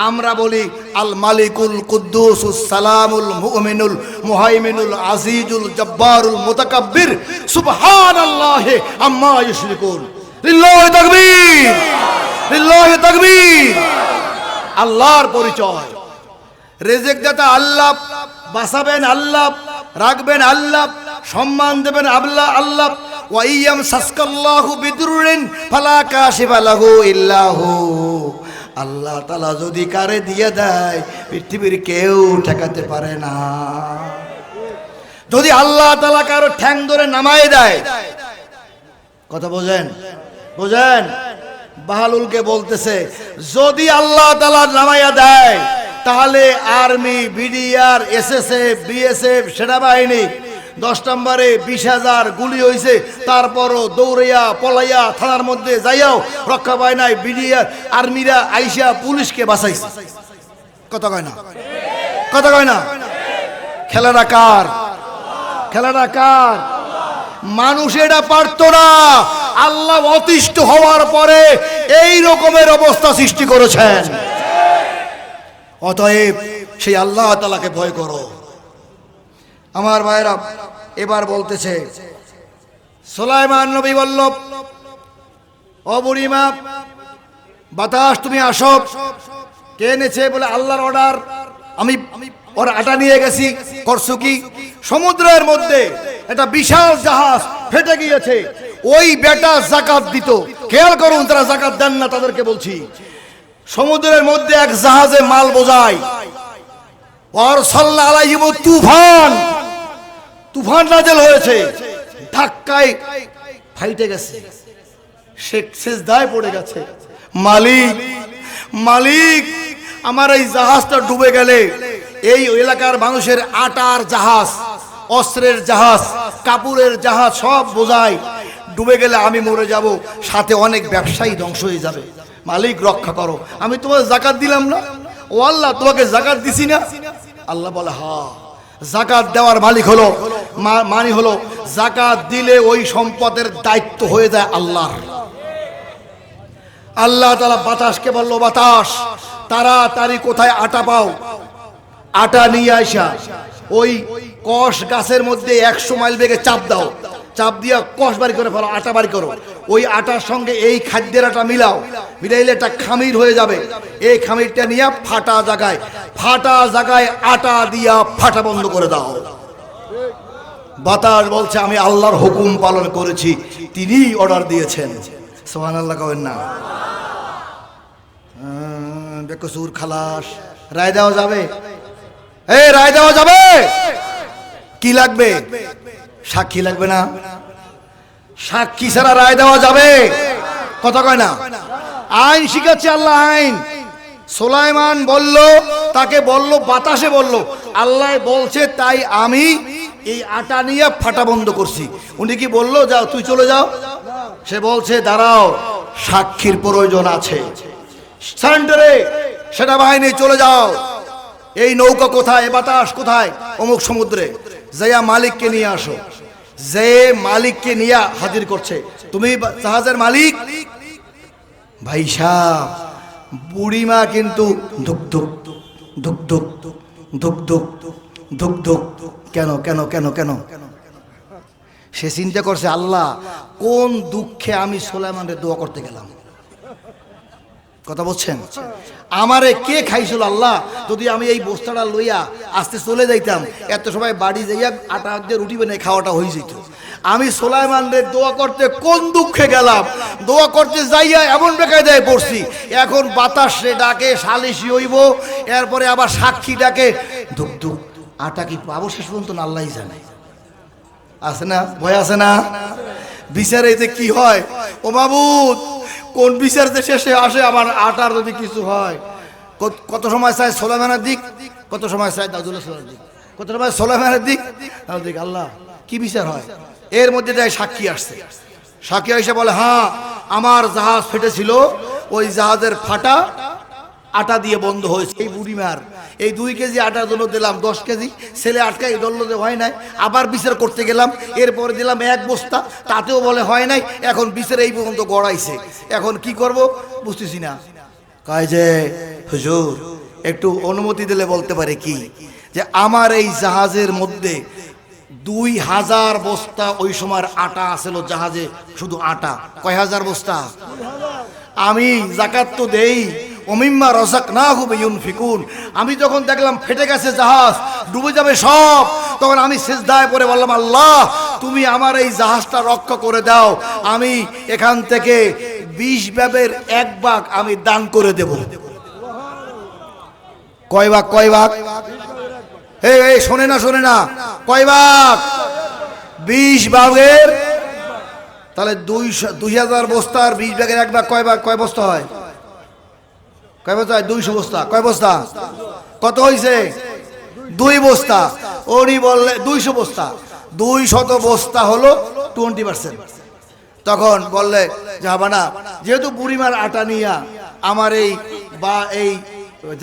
আমরা বলি আল মালিকুল কুদ্দুসুস সালামুল মুমিনুল মুহাইমিনুল আজিজুল জব্বারুল মুতাকাব্বির সুবহানাল্লাহি আম্মা ইউশরিকুন। লিল্লাহি তাকবীর, লিল্লাহি তাকবীর। আল্লাহর পরিচয়, রিজিক দাতা আল্লাহ, বাঁচাবেন আল্লাহ, রাখবেন আল্লাহ, সম্মান দেবেন আল্লাহ। আল্লাহ ওয়া ইয়াম সাসকাল্লাহু বিদুররিন ফালা কাশিফা লাহু ইল্লাহু। আল্লাহ তাআলা যদি কারে দিয়ে দেয় পৃথিবীর কেউ ঠেকাতে পারে না। যদি আল্লাহ তাআলা কারো ঠ্যাং ধরে নামায় দেয়, কথা বোঝেন? বাহালুলকে বলতেছে, যদি আল্লাহ তাআলা নামাইয়া দেয় তাহলে আর্মি, বিডিআর, এসএসএফ, বিএসএফ, সেনাবাহিনী 10 নম্বরে 20,000 গুলি হয়েছে, তারপরও দৌড়াইয়া পলাইয়া থানার মধ্যে যাইয়াও রক্ষা পায় নাই। বিডিআর আর্মিরা আইসা পুলিশকে বাঁচাইছে। কথা কয় না? কথা কয় না? খেলাটা কার? খেলাটা কার? মানুষ এটা পারত না, আল্লাহ অতিষ্ঠ হওয়ার পরে এই রকমের অবস্থা সৃষ্টি করেছেন। অতএব সেই আল্লাহ তাআলাকে ভয় করো। আমার ভাইরা, এবার বলতেছে সুলাইমান নবী বলল, ও বুড়িমা বাতাস তুমি আসো। কে এনেছে? বলে আল্লাহর অর্ডার, আমি ওর আটা নিয়ে গেছি। করছো কি? সমুদ্রের মধ্যে একটা বিশাল জাহাজ ফেটে গিয়েছে, ওই বেটা যাকাত দিত। খেয়াল করুন, তারা যাকাত দেন না, তাদেরকে বলছি। সমুদ্রের মধ্যে এক জাহাজে মাল বোঝায়, আর সাল্লাল্লাহু আলাইহি তুফান নাযিল হয়েছে, ধাক্কায় ফাইটে গেছে, শেখ সিজদায় পড়ে গেছে। মালিক আমার এই জাহাজটা ডুবে গেলে এই এলাকার মানুষের আটার জাহাজ, অস্ত্রের জাহাজ, কাপড়ের জাহাজ সব বোঝায় ডুবে গেলে আমি মরে যাব, সাথে অনেক ব্যবসায়ী ধ্বংস হয়ে যাবে। মালিক রক্ষা করো, আমি তোমাকে যাকাত দিলাম না? ও আল্লাহ, তোমাকে যাকাত দিছি না? আল্লাহ বলে, হ্যাঁ, যাকাত দেওয়ার মালিক হলো, মানে হলো যাকাত দিলে ওই সম্পদের দায়িত্ব হয়ে যায় আল্লাহর। আল্লাহ তাআলা বাতাসকে বলল, বাতাস তাড়াতাড়ি কোথায় আটা পাও, আটা নিয়ে আসা ওই কষ গাছের মধ্যে 100 মাইল বেগে চাপ দাও, চাপ দিয়া কষ বাড়ি করে ফেলো, আটা বাড়ি করো। ওই আটার সঙ্গে এই খাদ্যের আটা মিলাইলে একটা খামির হয়ে যাবে। এই খামিরটা নিয়ে ফাটা জায়গায় আটা দিয়া ফাটা বন্ধ করে দাও। বাতাস বলছে, আমি আল্লাহর হুকুম পালন করেছি, তিনি অর্ডার দিয়েছেন। সুবহানাল্লাহ কবেন না? বেকসুর খালাস। রায় দেওয়া যাবে? রায় দেওয়া যাবে? কি লাগবে? সাক্ষী লাগবে না? সাক্ষী ছাড়া রায় দেওয়া যাবে? কথা কয় না? আইন শিখাচ্ছে আল্লাহ, আইন। সুলাইমান বলল, তাকে বলল, বাতাসে বলল, আল্লাহ বলছে তাই আমি এই আটা নিয়ে ফাটা বন্ধ করছি। উনি কি বললো যাও, তুই চলে যাও? সে বলছে দাঁড়াও, সাক্ষীর প্রয়োজন আছে। সেন্টারে সেনাবাহিনী, চলে যাও। এই নৌকা কোথায়? বাতাস কোথায়? অমুক সমুদ্রে। যাইয়া মালিককে নিয়ে আসো। যে মালিককে নিয়ে হাজির করছে, তুমি জাহাজের মালিক? ভাই সাহেব, বুড়িমা কিন্তু ধুক ধুক ধুক ধুক ধুক ধুক ধুক ধুক। কেন কেন কেন কেন? সে চিন্তা করছে, আল্লাহ কোন দুঃখে আমি সুলাইমানের দোয়া করতে গেলাম। কথা বলছেন? আমারে কে খাইছিল আল্লাহ? যদি আমি এই বস্তাটা লইয়া আস্তে চলে যাইতাম, এত সময় বাড়ি যাইয়া আটা দিয়ে রুটি বানিয়ে খাওয়াটা হয়ে যেত। আমি সুলাইমানের দোয়া করতে কোন দুঃখে গেলাম? দোয়া করতে যাইয়া এমন বেকায়দায় পড়ছি। এখন বাতাস ডাকে, সালিশি হইব, এরপরে আবার সাক্ষী ডাকে, ধুক ধুক। আটা কি পাবো শেষ পর্যন্ত না আল্লাহই জানে। আছে না ভয় আছে না? বিচারে যে কি হয় ও মাবুদ, কোন বিচার যে শেষে আসে আমার আটার যদি কিছু হয়। কত সময় চাই সোলাইমানের দিক, কত সময় চাই দাউদুল্লাহর দিক, কত সময় সোলাইমানের দিক দিক। আল্লাহ কি বিচার হয়? এর মধ্যে দেয় সাক্ষী আসছে, সাক্ষী এসে বলে হ্যাঁ আমার জাহাজ ফেটেছিল, ওই জাহাজের ফাটা আটা দিয়ে বন্ধ হয়েছে। এই বুড়িমার এই 2 কেজি আটার জন্য দিলাম 10 কেজি, ছেলে আটকাই দল্লতে হয় নাই, আবার বিচার করতে গেলাম, এরপরে দিলাম 1 বস্তা, তাতেও বলে হয় নাই। এখন বিচার এই পর্যন্ত গড়াইছে, এখন কি করব বুঝতেছি না। কয় যে হুজুর একটু অনুমতি দিলে বলতে পারে কি, যে আমার এই জাহাজের মধ্যে 2000 বস্তা ওই সময় আটা আসলো জাহাজে, শুধু আটা। কয় হাজার বস্তা? আমি যাকাত তো দেই, ওমিম্মা রাযাকনাহুম ইউনফিকুন। আমি যখন দেখলাম ফেটে গেছে জাহাজ, ডুবে যাবে সব, তখন আমি সিজদায় পড়ে বললাম আল্লাহ তুমি আমার এই জাহাজটা রক্ষা করে দাও, আমি এখান থেকে 20 ভাগের 1 ভাগ আমি দান করে দেব। কয় ভাগ? কয় ভাগ? এই শোনে না, শোনে না, কয় ভাগ? 20 ভাগের। তাহলে 2000 বস্তার 20 ভাগের 1 ভাগ কয় ভাগ? কয় বস্তা হয়? কয় বস্তা হয়? 200 বস্তা। কয় বস্তা? কত হয়েছে? 2 বস্তা। উনি বললে 200 বস্তা, 200 বস্তা হলো 20%। তখন বললে যাবা না, যেহেতু বুড়িমার আটা নিয়া আমার এই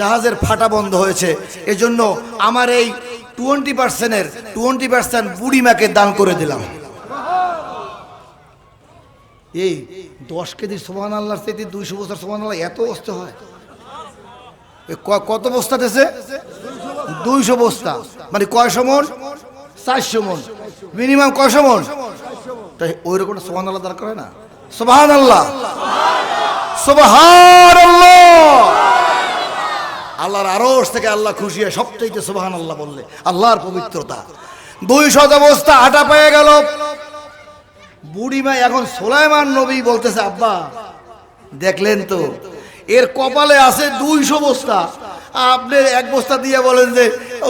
জাহাজের ফাটা বন্ধ হয়েছে, এজন্য আমার এই 20% বুড়িমাকে দান করে দিলাম। এই 10 কেজি সুবহানাল্লাহর চাইতে 200 বস্তার সুবহানাল্লাহ এত অস্ত হয়। কত বস্তা দিয়েছে? 200 বস্তা, মানে কয় সমন? 400 মন, মিনিমাম কয় সমন? তাই ওই রকম সুবহানাল্লাহ দরকার হয় না? সুবহানাল্লাহ, সুবহানাল্লাহ। আল্লাহর আরশ থেকে আল্লাহ খুশি হয় সবচাইতে সুবহানাল্লাহ বললে, আল্লাহর পবিত্রতা। 200 বস্তা আটা পেয়ে গেল বুড়িমা। এখন সুলাইমান নবী বলতেছে আব্বা দেখলেন তো এর কপালে আছে 200 বস্তা, আপনি 1 বস্তা দিয়ে বলেন যে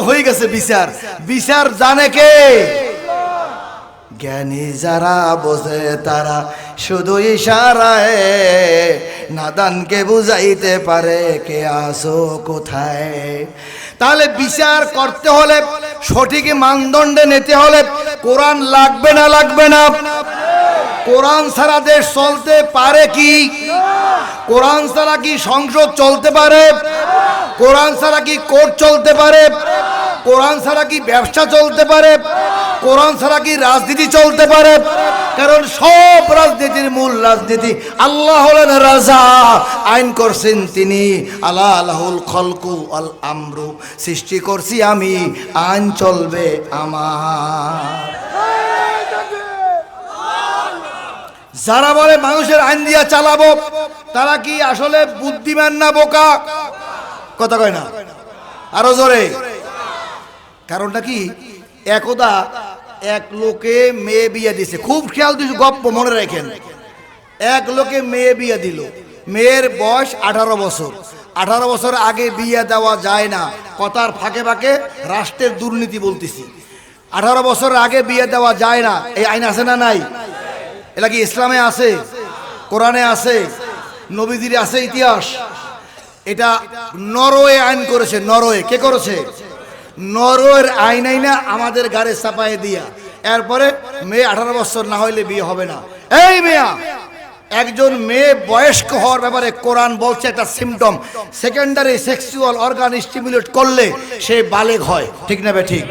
হয়ে গেছে বিচার। বিচার জানে কে? জ্ঞানী যারা বোঝে তারা শুধু ইশারায়, নাদানকে বুঝাইতে পারে কে আসো কোথায়। তাহলে বিচার করতে হলে সঠিক মানদণ্ডে নিতে হলে কোরআন লাগবে না? লাগবে না? কোরআন ছাড়া দেশ চলতে পারে কি? কোরআন ছাড়া কি সংসদ চলতে পারে? কোরআন ছাড়া কি কোর্ট চলতে পারে? কোরআন ছাড়া কি ব্যবসা চলতে পারে? কোরআন ছাড়া কি রাজনীতি চলতে পারে? কারণ সব রাজনীতির মূল রাজনীতি আল্লাহ হলেন রাজা, আইন করছেন তিনি। আলা লাহুল খলকু আল আমরু, সৃষ্টি করছি আমি, আইন চলবে আমার। যারা বলে মানুষের আইন দিয়া চালাবো, তারা কি আসলে বুদ্ধিমান না বোকা? কথা কয় না, আরো জোরে। কারণটা কি? একদা এক লোকে মেয়ে বিয়ে দিছে, খুব খেয়াল দিছে, গপ্প মনে রাখেন। এক লোকে মেয়ে বিয়ে দিল, মেয়ের বয়স 18 বছর। 18 বছর আগে বিয়ে দেওয়া যায় না, কথার ফাঁকে ফাঁকে রাষ্ট্রের দুর্নীতি বলতেছি। 18 বছর আগে বিয়ে দেওয়া যায় না, এই আইন আছে না নাই? এটা কি ইসলামে আছে? কোরআনে আছে? নবীজির আছে ইতিহাস? এটা নরওয়ে আইন করেছে। নরওয়ে কে করেছে? নরওয়ের আইন আইনা আমাদের গাড়ি চাপায় দিয়া, এরপরে মেয়ে 18 বছর না হইলে বিয়ে হবে না। এই মেয়া, একজন মেয়ে বয়স্ক হওয়ার ব্যাপারে কোরআন বলছে একটা symptom, secondary sexual organ stimulate করলে সে বালেগ হয়, ঠিক না বে ঠিক?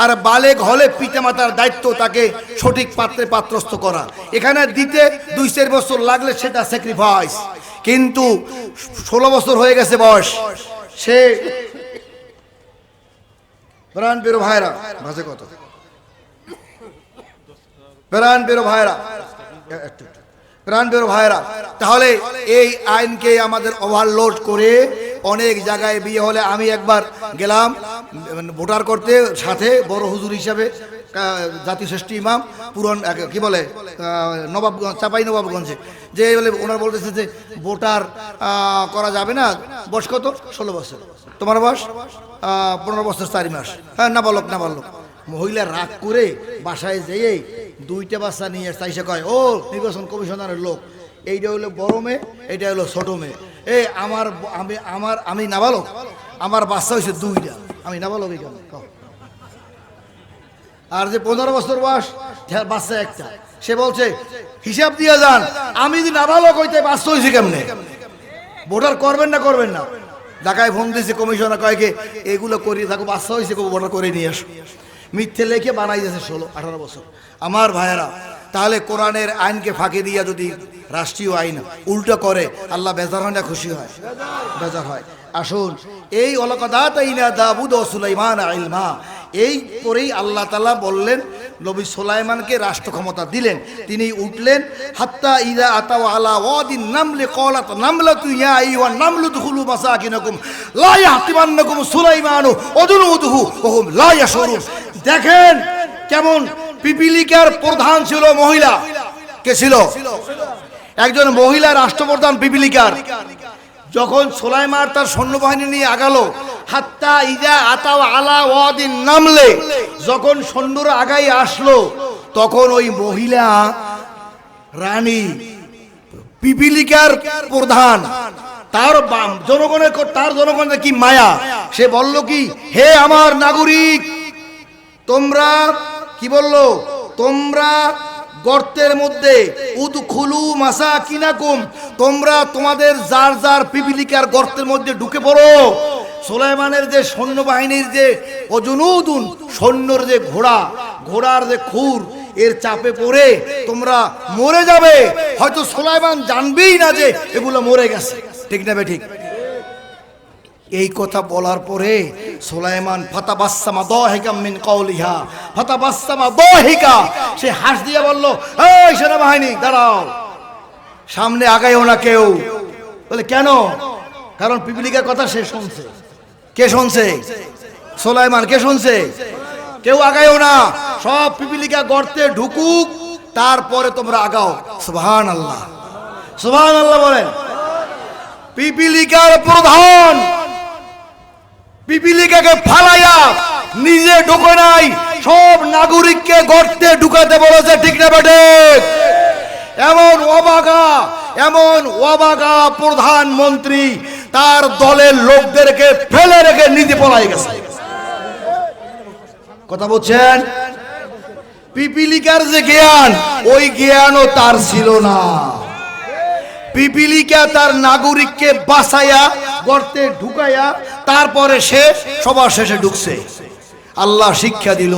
আর বালেগ হলে পিতামাতার দায়িত্ব তাকে সঠিক পাত্রে পাত্রস্থ করা। এখানে দিতে 2-4 বছর লাগলে সেটা স্যাক্রিফাইস, কিন্তু 16 বছর হয়ে গেছে বয়স, সে প্রাণ বেরো ভাইরা ভাজে কত প্রাণ বেরো ভাইরা প্রাণ বেরো ভাইরা। তাহলে এই আইনকে আমাদের ওভারলোড করে অনেক জায়গায় বিয়ে হলে, আমি একবার গেলাম ভোটার করতে, সাথে বড় হুজুর হিসাবে জাতীয় শ্রেষ্ঠ ইমাম পুরন কি বলে নবাবগঞ্জ, চাপাই নবাবগঞ্জে, যে বলে ওনার বলতেছে যে ভোটার করা যাবে না। বয়স কত? 16 বছর। তোমার বয়স 15 বছর 4 মাস। হ্যাঁ, না বলক। মহিলা রাগ করে বাসায় যেয়ে 2টা বাচ্চা নিয়ে চাইছে, কয় ও নির্বাচন কমিশনারের লোক, এইটা হলো বড় মেয়ে, এইটা হলো ছোট মেয়ে। আমি নাবালক, আমার বাচ্চা হয়েছে 2টা, আমি নাবালক কেন? আর যে 15 বছর বয়স বাচ্চা একটা, সে বলছে হিসাব দিয়ে যান, আমি যদি নাবালক হইতে বাচ্চা হয়েছে কেমনে? ভোটার করবেন না? ঢাকায় ফোন দিয়েছে কমিশনার, কয়েকে এগুলো করিয়ে থাকো, বাচ্চা হয়েছে ভোটার করে নিয়ে আসো। মিথ্যে লেখে বানাই যাচ্ছে 16-18 বছর। আমার ভাইয়েরা, তাহলে কোরআনের আইনকে ফাঁকি দিয়া যদি রাষ্ট্রীয় আইন উল্টো করে, আল্লাহ বেজার হয় না খুশি হয়? বেজার হয়। আসুন, এই অলকাদাতাইনা দাউদ ও সুলাইমান ইলমা, এই করেই আল্লাহ তাআলা বললেন, নবী সুলাইমানকে রাষ্ট্র ক্ষমতা দিলেন। তিনি উঠলেন, হাত্তা ইযা আতাও আলা ওয়াদিন নামলি ক্বালাত নামলাতু ইয়া আইয়ুহান নামলু দুখুলু মাসাকিনাকুম লা ইয়াহতিমান্নাকুম সুলাইমানু ওয়া জুনুদুহু ওয়া হুম লা ইয়াশউরুন। দেখেন কেমন পিপিলিকার প্রধান ছিল মহিলা। কে ছিল? একজন মহিলা রাষ্ট্রপ্রধান পিপিলিকার। যখন সুলাইমান তার সৈন্যবাহিনী নিয়ে আগালো, হাত্তা ইজা আতাও আলা ওয়াদিন নামলে, যখন সৈন্যরা আগাই আসলো, তখন ওই মহিলা রানী পিপিলিকার প্রধান, তার জনগণের কি মায়া, সে বলল কি, হে আমার নাগরিক, তোমরা কি বললো, তোমরা গর্তের মধ্যে উদখুলু মাসাকিনাকুম, তোমরা তোমাদের যার যার পিপিলিকার গর্তের মধ্যে ঢুকে পড়ো। সুলাইমানের যে সৈন্যবাহিনীর যে অজুনুদুন, সৈন্যর যে ঘোড়ার যে খুর, এর চাপে পড়ে তোমরা মরে যাবে। হয়তো সুলাইমান জানবেই না যে এগুলো মরে গেছে। ঠিক না ঠিক? এই কথা বলার পরে সুলাইমান ফাতাবাসসামা দাহিকাম মিন কওলিহা, ফাতাবাসসামা দাহিকা, সে হাসি দিয়ে বলল, এই সেনাবাহিনী দাঁড়াও, সামনে আগাইও না কেউ। বলে কেন? কারণ পিপিলিকার কথা সে শুনছে। কে শুনছে? সুলাইমান। কে শুনছে? কেউ আগাইও না, সব পিপিলিকা গর্তে ঢুকুক, তারপরে তোমরা আগাও। সুবহানাল্লাহ, সুবহানাল্লাহ বলেন। পিপিলিকার প্রধান পিপিলিকাকে ফালাইয়া নিজে ঢুকে নাই, সব নাগরিককে গর্তে ঢুকাতে বলেছে। ঠিক না বেঠিক? এমন অবাগা প্রধানমন্ত্রী তার দলের লোকদেরকে ফেলে রেখে নিজে পলাই গেছে। কথা বলছেন? পিপিলিকার যে জ্ঞান, ওই জ্ঞানও তার ছিল না। পিপিলিকা তার নাগরিককে বাঁচাইয়া গর্তে ঢুকাইয়া তারপরে সে সবার শেষে ঢুকছে। আল্লাহ শিক্ষা দিল,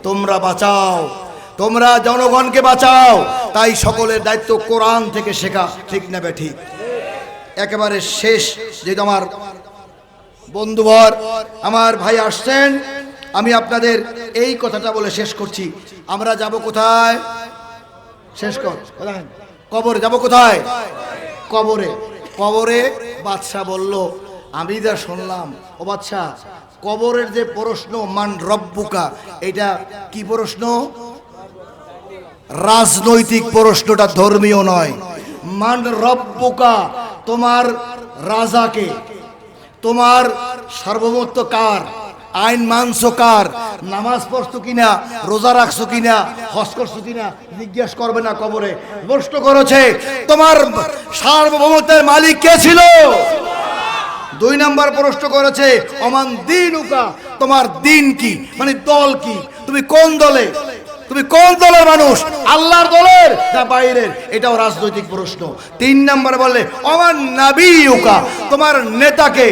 তোমরা বাঁচাও, তোমরা জনগণকে বাঁচাও। তাই সকলের দায়িত্ব কোরআন থেকে শেখা। ঠিক না বেঠিক? একেবারে শেষ, যেহেতু আমার বন্ধুবর, আমার ভাই আসছেন, আমি আপনাদের এই কথাটা বলে শেষ করছি। আমরা যাব কোথায়? শেষ কর, কবরে যাব। কোথায়? কবরে। কবরে বাদশাহ বলল, আমি যা শুনলাম, ও বাদশাহ, কবরের যে প্রশ্ন, মান রব্বুকা, এটা কি প্রশ্ন? রাজনৈতিক প্রশ্নটা, ধর্মীয় নয়। মান রব্বুকা, তোমার রাজাকে, তোমার সার্বভৌমত্ব কার, আইন মানছো কার, নামাজ পড়ছো কিনা, রোজা রাখছো কিনা, হজ করছো কিনা জিজ্ঞেস করবে না কবরে। প্রশ্ন করেছে, তোমার সার্বভৌমত্বের মালিক কে ছিল? 2 নম্বর প্রশ্ন করেছে, অমান দিনুকা, তোমার দিন কি, মানে দল কি, তুমি কোন দলে, তুমি কোন দলের মানুষ, আল্লাহর দলের না বাইরের? এটাও রাজনৈতিক প্রশ্ন। 3 নম্বর বললে, অমান নাবিয়ুকা, তোমার নেতাকে,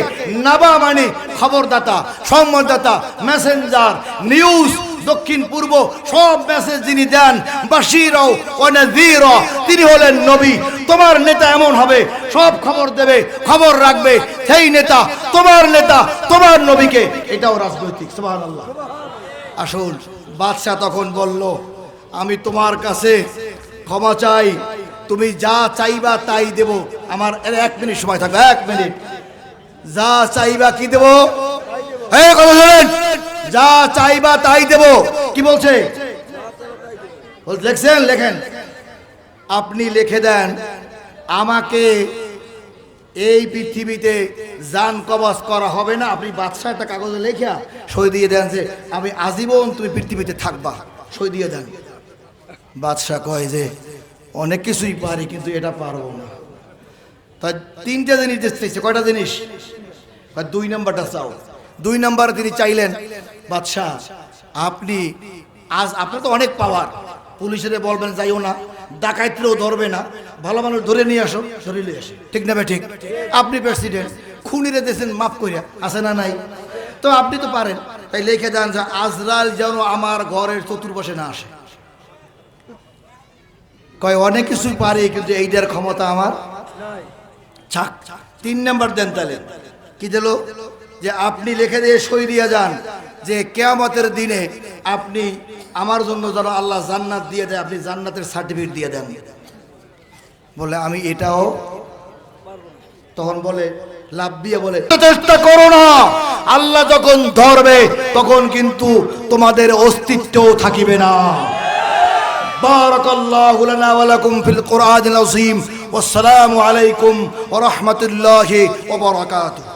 নাবা মানে খবরদাতা, সংবাদদাতা, মেসেঞ্জার, নিউজ, দক্ষিণ পূর্ব সব মেসেজ যিনি দেন, বাশীরাও ওয়া নাযীরা, তিনি হলেন নবী। তোমার নেতা এমন হবে, সব খবর দেবে, খবর রাখবে, সেই নেতা তোমার নেতা, তোমার নবীকে। এটাও রাজনৈতিক। সুবহানাল্লাহ। আসুন, বাদশাহ তখন বলল, আমি তোমার কাছে ক্ষমা চাই, তুমি যা চাইবা তাই দেব। আমার 1 মিনিট সময় থাকবে, 1 মিনিট। যা চাইবা কি দেব? এই কথা শুনেন, যা চাইবা তাই দেব। কি বলছে? লিখছেন? লেখেন। আপনি লিখে দেন, আমাকে এই পৃথিবীতে জান কবজ করা হবে না। আপনি বাদশাহ একটা কাগজে লেখা সই দিয়ে দেন যে আমি আজীবন তুমি পৃথিবীতে থাকবা, সই দিয়ে দেন। বাদশাহ কয় যে অনেক কিছুই পারি কিন্তু এটা পারবো না। তাই তিনটা জিনিস চাইছে। কয়টা জিনিস? 2 নাম্বারটা চাও। 2 নাম্বারে তিনি চাইলেন, বাদশাহ আপনি আজ আপনার তো অনেক পাওয়ার, পুলিশের বলবেন যাইও না, ডাকাইতেও ধরবে না, ভালো মানুষ ধরে নিয়ে আসো, ধরে নিয়ে আসে, ঠিক না ভাই? ঠিক। আপনি প্রেসিডেন্ট, খুনিরে দিয়েছেন মাফ করিয়া, আছে না নাই? তো আপনি তো পারেন, তাই লিখে দেন যে আজরাল যেন আমার ঘরের চতুর্পাশে না আসে। কয় অনেক কিছুই পারি কিন্তু এইটার ক্ষমতা আমার ছাক। 3 নাম্বার দেন। তাহলে কি দিল? যে আপনি লিখে দিয়ে সই দিয়ে যান যে কিয়ামতের দিনে আপনি আমার জন্য যেন আল্লাহ জান্নাত দিয়ে দেয়, আপনি জান্নাতের সার্টিফিকেট দিয়ে দেন। বলে আমি এটাও। তখন বলে লাভ দিয়ে বলে চেষ্টা করো না, আল্লাহ যখন ধরবে তখন কিন্তু তোমাদের অস্তিত্বও থাকিবে না। বারাকাল্লাহু লানা ওয়া লাকুম ফিল কুরআনিল আযীম। ওয়াসসালামু আলাইকুম ওয়া রাহমাতুল্লাহি ওয়া বারাকাতুহু।